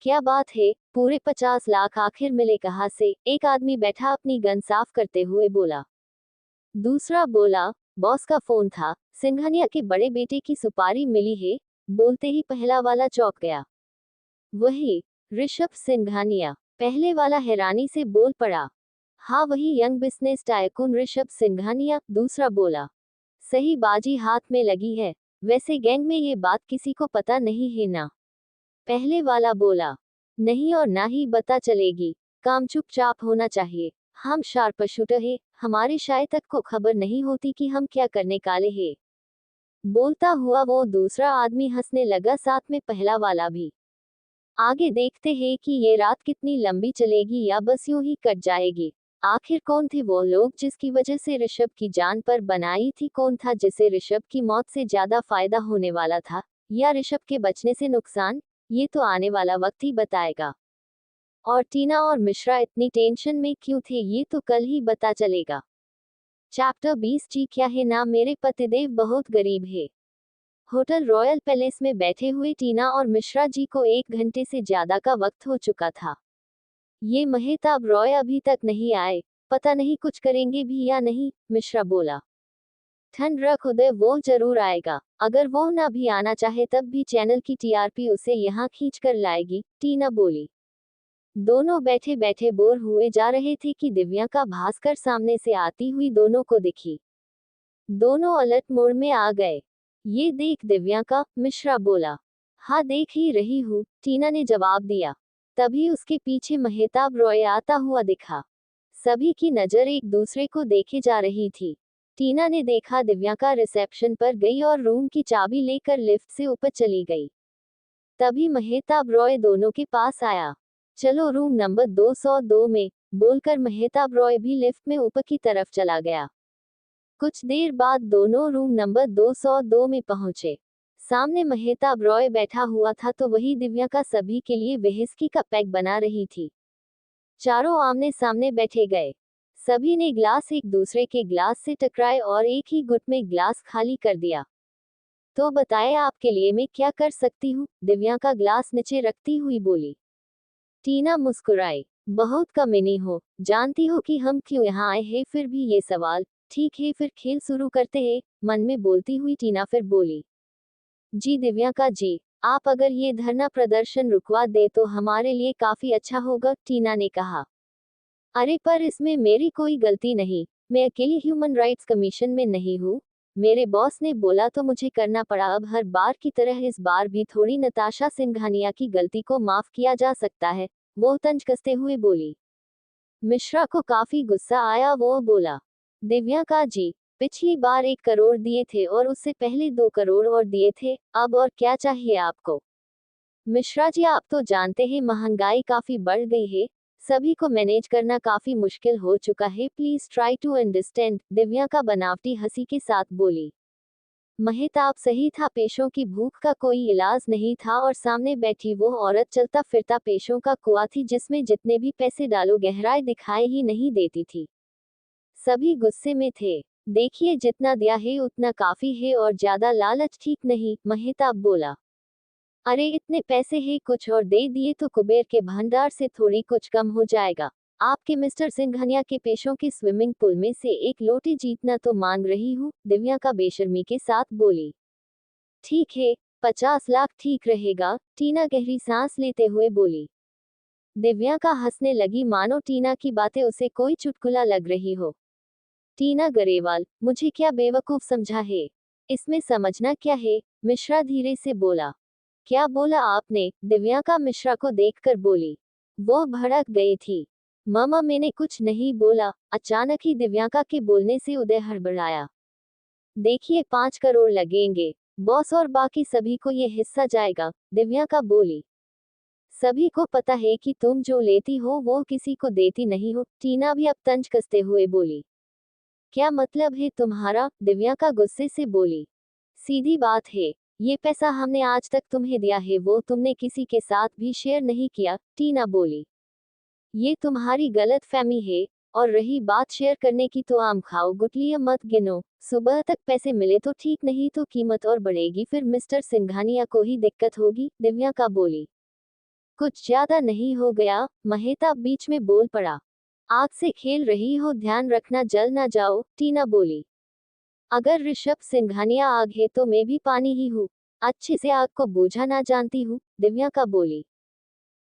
क्या बात है, पूरे 50 लाख आखिर मिले कहाँ से? एक आदमी बैठा अपनी गन साफ करते हुए बोला। दूसरा बोला, बॉस का फोन था, सिंघानिया के बड़े बेटे की सुपारी मिली है। बोलते ही पहला वाला चौंक गया। वही ऋषभ सिंघानिया? पहले वाला हैरानी से बोल पड़ा। हाँ, वही young business tycoon Rishabh Singhania, दूसरा बोला। सही, बाजी हाथ में लगी है। वैसे गैंग में ये बात किसी को पता नहीं है ना? पहले वाला बोला। नहीं, और ना ही पता चलेगी। काम चुपचाप होना चाहिए। हम शार्प शूटर है, हमारे शायद तक को खबर नहीं होती कि हम क्या करने काले हैं। बोलता हुआ वो दूसरा आदमी हंसने लगा, साथ में पहला वाला भी। आगे देखते हैं कि ये रात कितनी लंबी चलेगी या बस यूं ही कट जाएगी। आखिर कौन थे वो लोग जिसकी वजह से ऋषभ की जान पर बनाई थी? कौन था जिसे ऋषभ की मौत से ज्यादा फायदा होने वाला था, या ऋषभ के बचने से नुकसान? ये तो आने वाला वक्त ही बताएगा। और टीना और मिश्रा इतनी टेंशन में क्यों थे, ये तो कल ही पता चलेगा। चैप्टर 20। जी क्या है नाम, मेरे पतिदेव बहुत गरीब है। होटल रॉयल पैलेस में बैठे हुए टीना और मिश्रा जी को 1 घंटे से ज्यादा का वक्त हो चुका था। ये मेहताब रॉय अभी तक नहीं आए, पता नहीं कुछ करेंगे भी या नहीं, मिश्रा बोला। ठंड रख उदय, वो जरूर आएगा। अगर वो ना भी आना चाहे तब भी चैनल की टीआरपी उसे यहाँ खींच कर लाएगी, टीना बोली। दोनों बैठे बैठे बोर हुए जा रहे थे कि दिव्या का भास्कर सामने से आती हुई दोनों को दिखी। दोनों अलर्ट मोड में आ गए। ये देख दिव्या का, मिश्रा बोला। हाँ, देख ही रही हूँ, टीना ने जवाब दिया। तभी उसके पीछे मेहताब रॉय आता हुआ दिखा। सभी की नजर एक दूसरे को देखे जा रही थी। टीना ने देखा दिव्या का रिसेप्शन पर गई और रूम की चाबी लेकर लिफ्ट से ऊपर चली गई। तभी मेहताब रॉय दोनों के पास आया। चलो रूम नंबर 202 में, बोलकर मेहताब रॉय भी लिफ्ट में ऊपर की तरफ चला गया। कुछ देर बाद दोनों रूम नंबर 202 में पहुंचे। सामने मेहताब रॉय बैठा हुआ था तो वही दिव्या का सभी के लिए व्हिस्की का पैक बना रही थी। चारों आमने सामने बैठे गए। सभी ने ग्लास एक दूसरे के ग्लास से टकराए और एक ही गुट में ग्लास खाली कर दिया। तो बताए आपके लिए मैं क्या कर सकती हूँ, दिव्या का ग्लास नीचे रखती हुई बोली। टीना मुस्कुराई। बहुत कमीनी हो, जानती हो कि हम क्यों यहाँ आए हैं, फिर भी ये सवाल। ठीक है, फिर खेल शुरू करते हैं, मन में बोलती हुई टीना फिर बोली। जी दिव्या का जी, आप अगर ये धरना प्रदर्शन रुकवा दे तो हमारे लिए काफी अच्छा होगा, टीना ने कहा। अरे पर इसमें मेरी कोई गलती नहीं, मैं अकेली ह्यूमन राइट्स कमीशन में नहीं हूँ। मेरे बॉस ने बोला तो मुझे करना पड़ा। अब हर बार की तरह इस बार भी थोड़ी नताशा सिंघानिया की गलती को माफ किया जा सकता है, वो तंज कसते हुए बोली। मिश्रा को काफी गुस्सा आया, वो बोला। दिव्या का जी, पिछली बार 1 करोड़ दिए थे और उससे पहले 2 करोड़ और दिए थे, अब और क्या चाहिए आपको? मिश्रा जी, आप तो जानते हैं महंगाई काफी बढ़ गई है, सभी को मैनेज करना काफी मुश्किल हो चुका है, please try to understand, Divya का बनावटी हंसी के साथ बोली। मेहताब सही था, पेशों की भूख का कोई इलाज नहीं था और सामने बैठी वो औरत चलता फिरता पेशों का कुआं थी जिसमें जितने भी पैसे डालो गहराई दिखाई ही नहीं देती थी। सभी गुस्से में थे। देखिए, जितना दिया है उतना काफी है और ज्यादा लालच ठीक नहीं, मेहताब बोला। अरे इतने पैसे ही कुछ और दे दिए तो कुबेर के भंडार से थोड़ी कुछ कम हो जाएगा। आपके मिस्टर सिंघानिया के पेशों के स्विमिंग पूल में से 1 लोटे जीतना तो मांग रही हूँ, दिव्या का बेशर्मी के साथ बोली। ठीक है, 50 लाख ठीक रहेगा, टीना गहरी सांस लेते हुए बोली। दिव्या का हंसने लगी, मानो टीना की बातें उसे कोई चुटकुला लग रही हो। टीना गरेवाल, मुझे क्या बेवकूफ समझा है? इसमें समझना क्या है, मिश्रा धीरे से बोला। क्या बोला आपने, दिव्या का मिश्रा को देखकर बोली। वो भड़क गई थी। मामा मैंने कुछ नहीं बोला, अचानक ही दिव्यांका के बोलने से उदय हड़बड़ाया। देखिए 5 करोड़ लगेंगे, बॉस और बाकी सभी को ये हिस्सा जाएगा, दिव्यांका बोली। सभी को पता है कि तुम जो लेती हो वो किसी को देती नहीं हो, टीना भी अब तंज कसते हुए बोली। क्या मतलब है तुम्हारा? दिव्यांका गुस्से से बोली। सीधी बात है, ये पैसा हमने आज तक तुम्हें दिया है, वो तुमने किसी के साथ भी शेयर नहीं किया, टीना बोली। ये तुम्हारी गलत फहमी है। और रही बात शेयर करने की, तो आम खाओ गुठलियां मत गिनो। सुबह तक पैसे मिले तो ठीक, नहीं तो कीमत और बढ़ेगी, फिर मिस्टर सिंघानिया को ही दिक्कत होगी, दिव्यांका बोली। कुछ ज्यादा नहीं हो गया? महेताब बीच में बोल पड़ा। आग से खेल रही हो, ध्यान रखना जल ना जाओ, टीना बोली। अगर ऋषभ सिंघानिया आग है तो मैं भी पानी ही हूँ। अच्छे से आग को बूझा ना जानती हूँ, दिव्यांका बोली।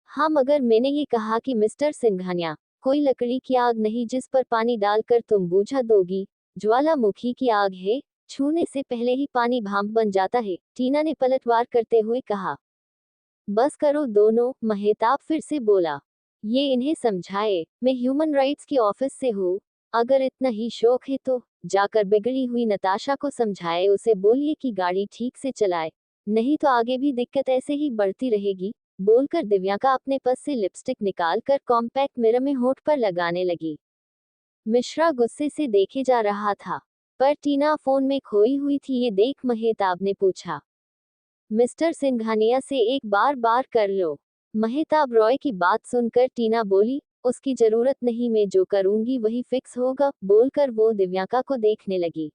हाँ, मगर मैंने ये कहा कि मिस्टर सिंघानिया, कोई लकड़ी की आग नहीं जिस पर पानी डालकर तुम बूझा दोगी। ज्वालामुखी की आग है, छूने से पहले ही पानी भाप बन जाता है, टीना ने पलटवार करते हुए कहा। बस करो दोनों, महेताब फिर से बोला। ये इन्हें समझाए, मैं ह्यूमन राइट्स की ऑफिस से हूँ। अगर इतना ही शौक है तो जाकर बिगड़ी हुई नताशा को समझाए, उसे बोलिए कि गाड़ी ठीक से चलाए, नहीं तो आगे भी दिक्कत ऐसे ही बढ़ती रहेगी, बोलकर दिव्यांका अपने पर्स से लिपस्टिक निकालकर कॉम्पैक्ट मिरर में होठ पर लगाने लगी। मिश्रा गुस्से से देखे जा रहा था, पर टीना फोन में खोई हुई थी, ये देख महेताब ने पूछा। मिस्टर सिंघानिया से एक बार कर लो। महेताब रॉय की बात सुनकर टीना बोली, उसकी जरूरत नहीं, मैं जो करूंगी वही फिक्स होगा, बोलकर वो दिव्यांका को देखने लगी।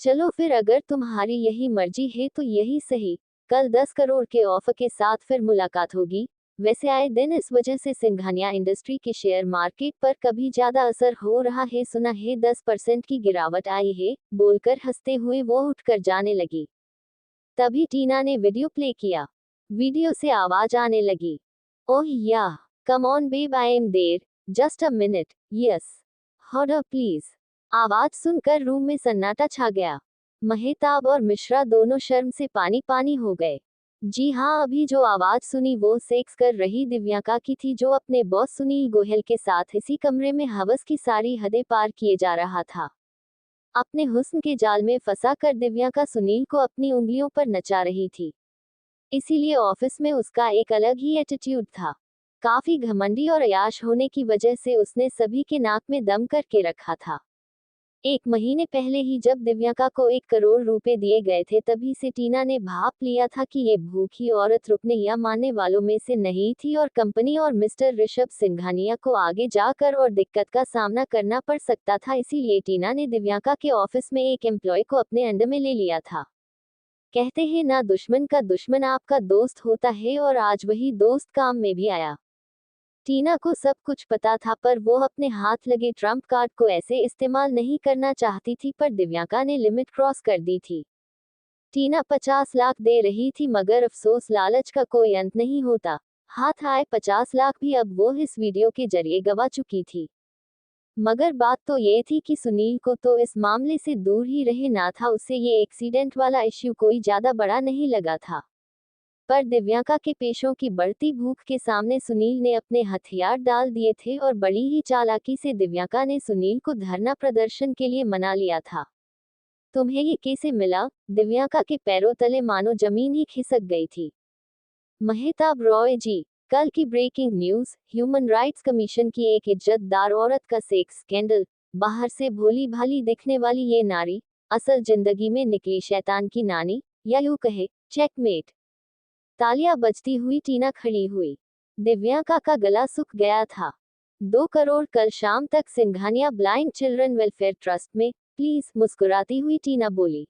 चलो फिर, अगर तुम्हारी यही मर्जी है तो यही सही। कल 10 करोड़ के ऑफर के साथ फिर मुलाकात होगी। वैसे आए दिन इस वजह से सिंघानिया इंडस्ट्री के शेयर मार्केट पर कभी ज्यादा असर हो रहा है, सुना है 10% की गिरावट आई है, बोलकर हंसते हुए वो उठकर जाने लगी। तभी टीना ने वीडियो प्ले किया। वीडियो से आवाज आने लगी। Oh yeah, come on babe, I am there, just a minute, yes, order please. आवाज सुनकर रूम में सन्नाटा छा गया। महेताब और मिश्रा दोनों शर्म से पानी पानी हो गए। जी हाँ, अभी जो आवाज सुनी वो सेक्स कर रही दिव्यांका की थी, जो अपने बॉस सुनील गोयल के साथ इसी कमरे में हवस की सारी हदें पार किए जा रहा था। अपने हुस्न के जाल में फंसा कर दिव्यांका सुनील को अपनी उंगलियों पर नचा रही थी। इसीलिए ऑफिस में उसका एक अलग ही एटीट्यूड था। काफी घमंडी और अयाश होने की वजह से उसने सभी के नाक में दम करके रखा था। 1 महीने पहले ही जब दिव्यांका को 1 करोड़ रुपए दिए गए थे, तभी से टीना ने भाप लिया था कि ये भूखी औरत रुकने या मानने वालों में से नहीं थी, और कंपनी और मिस्टर ऋषभ सिंघानिया को आगे जाकर और दिक्कत का सामना करना पड़ सकता था। इसीलिए टीना ने दिव्यांका के ऑफिस में एक एम्प्लॉय को अपने अंडर में ले लिया था। कहते हैं ना, दुश्मन का दुश्मन आपका दोस्त होता है, और आज वही दोस्त काम में भी आया। टीना को सब कुछ पता था, पर वो अपने हाथ लगे ट्रम्प कार्ड को ऐसे इस्तेमाल नहीं करना चाहती थी, पर दिव्यांका ने लिमिट क्रॉस कर दी थी। टीना 50 लाख दे रही थी, मगर अफसोस, लालच का कोई अंत नहीं होता। हाथ आए 50 लाख भी अब वो इस वीडियो के जरिए गवा चुकी थी। मगर बात तो ये थी कि सुनील को तो इस मामले से दूर ही रहे ना था, उसे ये एक्सीडेंट वाला इश्यू कोई ज्यादा बड़ा नहीं लगा था। पर दिव्यांका के पेशों की बढ़ती भूख के सामने सुनील ने अपने हथियार डाल दिए थे, और बड़ी ही चालाकी से दिव्यांका ने सुनील को धरना प्रदर्शन के लिए मना लिया था। तुम्हें ये कैसे मिला? दिव्यांका के पैरों तले मानो जमीन ही खिसक गई थी। महेताब रॉय जी, कल की breaking news, human rights commission की एक इज्जतदार औरत का सेक्स स्कैंडल। बाहर से भोली भाली दिखने वाली ये नारी, असल जिंदगी में निकली शैतान की नानी, या यूं कहे, चेकमेट। तालियां बजती हुई टीना खड़ी हुई। दिव्यांका का गला सूख गया था। 2 करोड़ कल शाम तक Singhania blind children welfare trust में, प्लीज, मुस्कुराती हुई टीना बोली।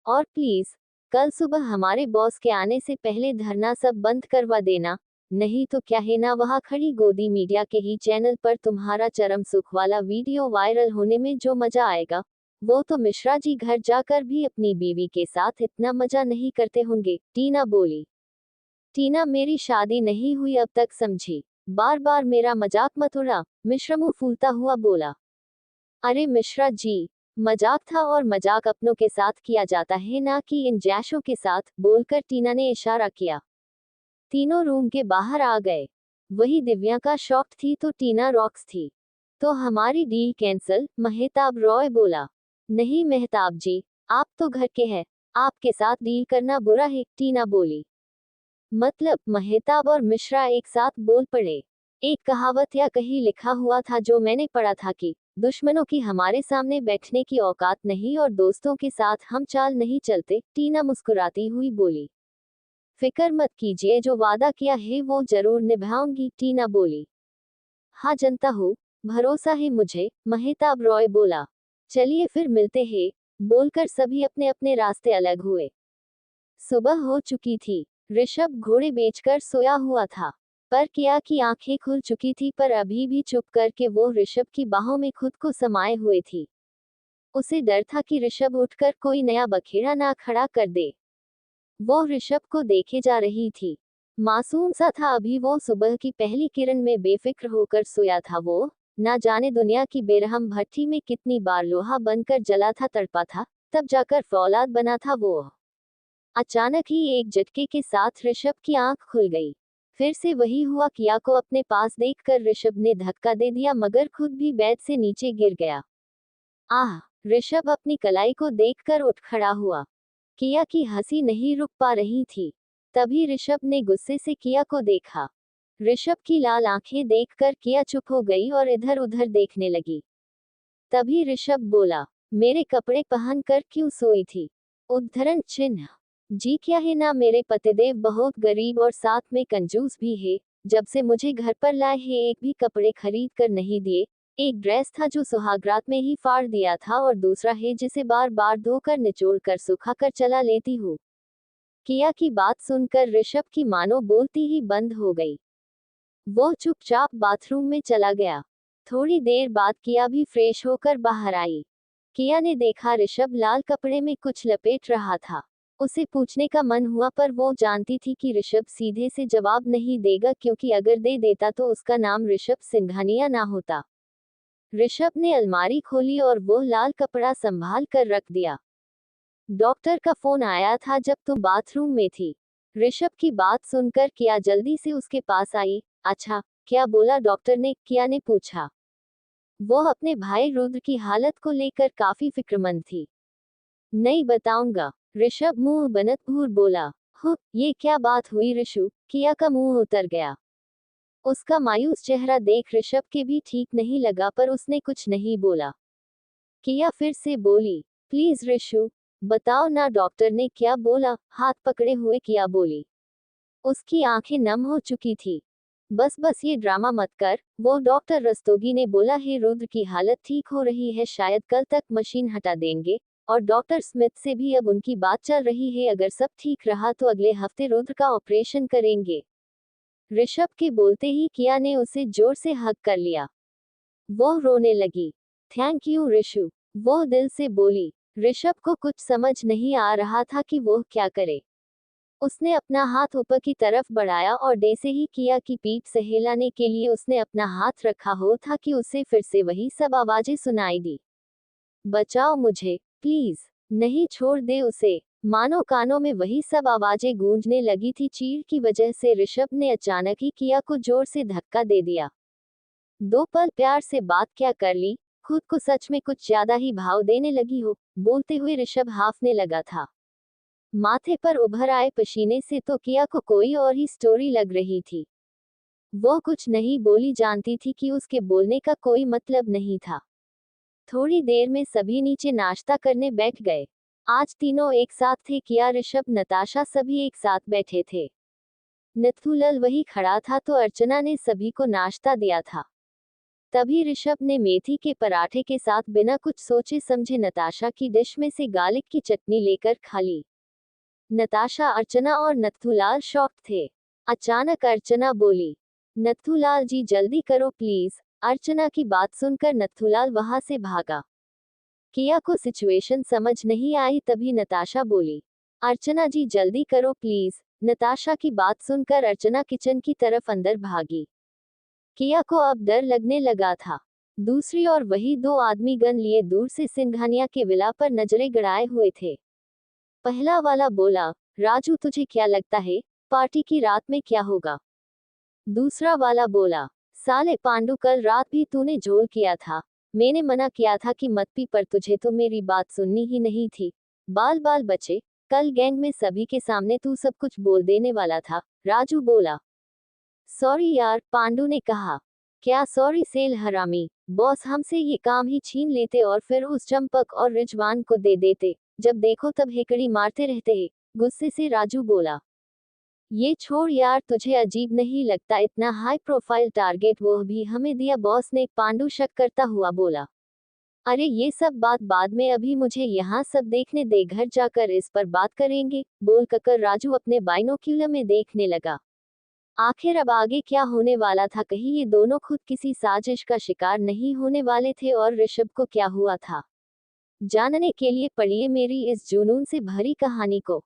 और प्लीज, कल सुबह हमारे बॉस के आने से पहले धरना सब बंद करवा देना, नहीं तो क्या है ना, वहां खड़ी गोदी मीडिया के ही चैनल पर तुम्हारा चरम सुख वाला वीडियो वायरल होने में जो मजा आएगा, वो तो मिश्रा जी घर जाकर भी अपनी बीवी के साथ इतना मजा नहीं करते होंगे, टीना बोली। टीना, मेरी शादी नहीं हुई अब तक, समझी? बार बार मेरा मजाक मत उड़ा, मिश्रा मुंह फूलता हुआ बोला। अरे मिश्रा जी, मजाक था, और मजाक अपनों के साथ किया जाता है, ना कि इन जैशों के साथ, बोलकर टीना ने इशारा किया। तीनों रूम के बाहर आ गए। वही दिव्यांका शॉक्ड थी तो टीना रॉक्स थी। तो हमारी डील कैंसल? महेताब रॉय बोला। नहीं मेहताब जी, आप तो घर के हैं, आपके साथ डील करना बुरा है, टीना बोली। मतलब मेहताब और मिश्रा एक साथ बोल पड़े। एक कहावत या कहीं लिखा हुआ था जो मैंने पढ़ा था कि दुश्मनों की हमारे सामने बैठने की औकात नहीं और दोस्तों के साथ हम चाल नहीं चलते, टीना मुस्कुराती हुई बोली। फिक्र मत कीजिए, जो वादा किया है वो जरूर निभाऊंगी, टीना बोली। हाँ जनता हूँ, भरोसा है मुझे, मेहताब रॉय बोला। चलिए फिर मिलते हैं, बोलकर सभी अपने अपने रास्ते अलग हुए। सुबह हो चुकी थी। ऋषभ घोड़े बेचकर सोया हुआ था। पर किया की आंखें खुल चुकी थी, पर अभी भी चुप करके वो ऋषभ की बाहों में खुद को समाये हुए थी। उसे डर था कि ऋषभ उठकर कोई नया बखेड़ा ना खड़ा कर दे। वो ऋषभ को देखे जा रही थी। मासूम सा था अभी वो, सुबह की पहली किरण में बेफिक्र होकर सोया था वो। ना जाने दुनिया की बेरहम भट्ठी में कितनी बार लोहा बनकर जला था, तड़पा था, तब जाकर फौलाद बना था वो। अचानक ही एक झटके के साथ ऋषभ की आंख खुल गई। फिर से वही हुआ, किया को अपने पास देखकर ऋषभ ने धक्का दे दिया, मगर खुद भी बेड से नीचे गिर गया। आह! ऋषभ अपनी कलाई को देखकर उठ खड़ा हुआ। किया की हंसी नहीं रुक पा रही थी। तभी ऋषभ ने गुस्से से किया को देखा। ऋषभ की लाल आंखें देखकर किया चुप हो गई और इधर उधर देखने लगी। तभी ऋषभ बोला, मेरे कपड़े पहनकर क्यों सोई थी? उद्धरण चिन्ह। जी क्या है ना, मेरे पतिदेव बहुत गरीब और साथ में कंजूस भी है। जब से मुझे घर पर लाए हैं एक भी कपड़े खरीद कर नहीं दिए। एक ड्रेस था जो सुहागरात में ही फाड़ दिया था, और दूसरा है जिसे बार बार धोकर निचोड़ कर सुखा कर चला लेती हूँ। किया की बात सुनकर ऋषभ की मानो बोलती ही बंद हो गई। वो चुपचाप बाथरूम में चला गया। थोड़ी देर बाद किया भी फ्रेश होकर बाहर आई। किया ने देखा ऋषभ लाल कपड़े में कुछ लपेट रहा था। उसे पूछने का मन हुआ, पर वो जानती थी कि ऋषभ सीधे से जवाब नहीं देगा, क्योंकि अगर दे देता तो उसका नाम ऋषभ सिंघानिया ना होता। ऋषभ ने अलमारी खोली और वो लाल कपड़ा संभाल कर रख दिया। डॉक्टर का फोन आया था जब तुम बाथरूम में थी। ऋषभ की बात सुनकर किया जल्दी से उसके पास आई। अच्छा, क्या बोला डॉक्टर ने? किया ने पूछा। वो अपने भाई रुद्र की हालत को लेकर काफी फिक्रमंद थी। नहीं बताऊंगा, ऋषभ मुंह बनत भूर बोला। ये क्या बात हुई ऋषु? किया का मुंह उतर गया। उसका मायूस चेहरा देख ऋषभ के भी ठीक नहीं लगा, पर उसने कुछ नहीं बोला। किया फिर से बोली, प्लीज ऋषु, बताओ ना डॉक्टर ने क्या बोला? हाथ पकड़े हुए किया बोली। उसकी आंखें नम हो चुकी थी। बस बस ये ड्रामा मत कर, वो डॉक्टर रस्तोगी ने बोला है रुद्र की हालत ठीक हो रही है, शायद कल तक मशीन हटा देंगे। और डॉक्टर स्मिथ से भी अब उनकी बात चल रही है, अगर सब ठीक रहा तो अगले हफ्ते रुद्र का ऑपरेशन करेंगे। ऋषभ के बोलते ही किया ने उसे जोर से हग कर लिया। वो रोने लगी। थैंक यू ऋषु, वो दिल से बोली। ऋषभ को कुछ समझ नहीं आ रहा था कि वो क्या करे। उसने अपना हाथ ऊपर की तरफ बढ़ाया और जैसे ही किया की पीठ सहलाने के लिए उसने अपना हाथ रखा हो था कि उसे फिर से वही सब आवाजें सुनाई दी। बचाओ मुझे, प्लीज, नहीं छोड़ दे उसे। मानो कानों में वही सब आवाजें गूंजने लगी थी। चीर की वजह से ऋषभ ने अचानक ही किया को जोर से धक्का दे दिया। दो पल प्यार से बात क्या कर ली, खुद को सच में कुछ ज्यादा ही भाव देने लगी हो, बोलते हुए ऋषभ हाफने लगा था। माथे पर उभर आए पसीने से तो किया को कोई और ही स्टोरी लग रही थी। वो कुछ नहीं बोली, जानती थी कि उसके बोलने का कोई मतलब नहीं था। थोड़ी देर में सभी नीचे नाश्ता करने बैठ गए। आज तीनों एक साथ थे, किया, ऋषभ, नताशा, सभी एक साथ बैठे थे। नथुलाल वही खड़ा था तो अर्चना ने सभी को नाश्ता दिया था। तभी ऋषभ ने मेथी के पराठे के साथ बिना कुछ सोचे समझे नताशा की डिश में से गार्लिक की चटनी लेकर खा ली। नताशा, अर्चना और नथुलाल शॉक्ड थे। अचानक अर्चना बोली, नथुलाल जी जल्दी करो प्लीज। अर्चना की बात सुनकर नथुलाल वहां से भागा। किया को सिचुएशन समझ नहीं आई, तभी नताशा बोली, अर्चना जी जल्दी करो प्लीज। नताशा की बात सुनकर अर्चना किचन की तरफ अंदर भागी। किया को अब डर लगने लगा था। दूसरी ओर वही दो आदमी गन लिए दूर से सिंघानिया के विला पर नजरें गड़ाए हुए थे। पहला वाला बोला, राजू तुझे क्या लगता है, पार्टी की रात में क्या होगा? दूसरा वाला बोला, साले पांडु, कल रात भी तूने झोल किया था। मैंने मना किया था कि मत पी, पर तुझे तो मेरी बात सुननी ही नहीं थी। बाल बाल बचे, कल गैंग में सभी के सामने तू सब कुछ बोल देने वाला था, राजू बोला। सॉरी यार, पांडु ने कहा। क्या सॉरी सेल हरामी, बॉस हमसे ये काम ही छीन लेते और फिर उस चंपक और रिजवान को दे देते, जब देखो तब हेकड़ी मारते रहते हैं, गुस्से से राजू बोला। ये छोड़ यार, तुझे अजीब नहीं लगता इतना हाई प्रोफाइल टारगेट वो भी हमें दिया बॉस ने, पांडु शक करता हुआ बोला। अरे ये सब बात बाद में, अभी मुझे यहाँ सब देखने दे, घर जाकर इस पर बात करेंगे, बोलकर राजू अपने बाइनोक्यूलर में देखने लगा। आखिर अब आगे क्या होने वाला था, कहीं ये दोनों खुद किसी साजिश का शिकार नहीं होने वाले थे और ऋषभ को क्या हुआ था? जानने के लिए पढ़िए मेरी इस जुनून से भरी कहानी को।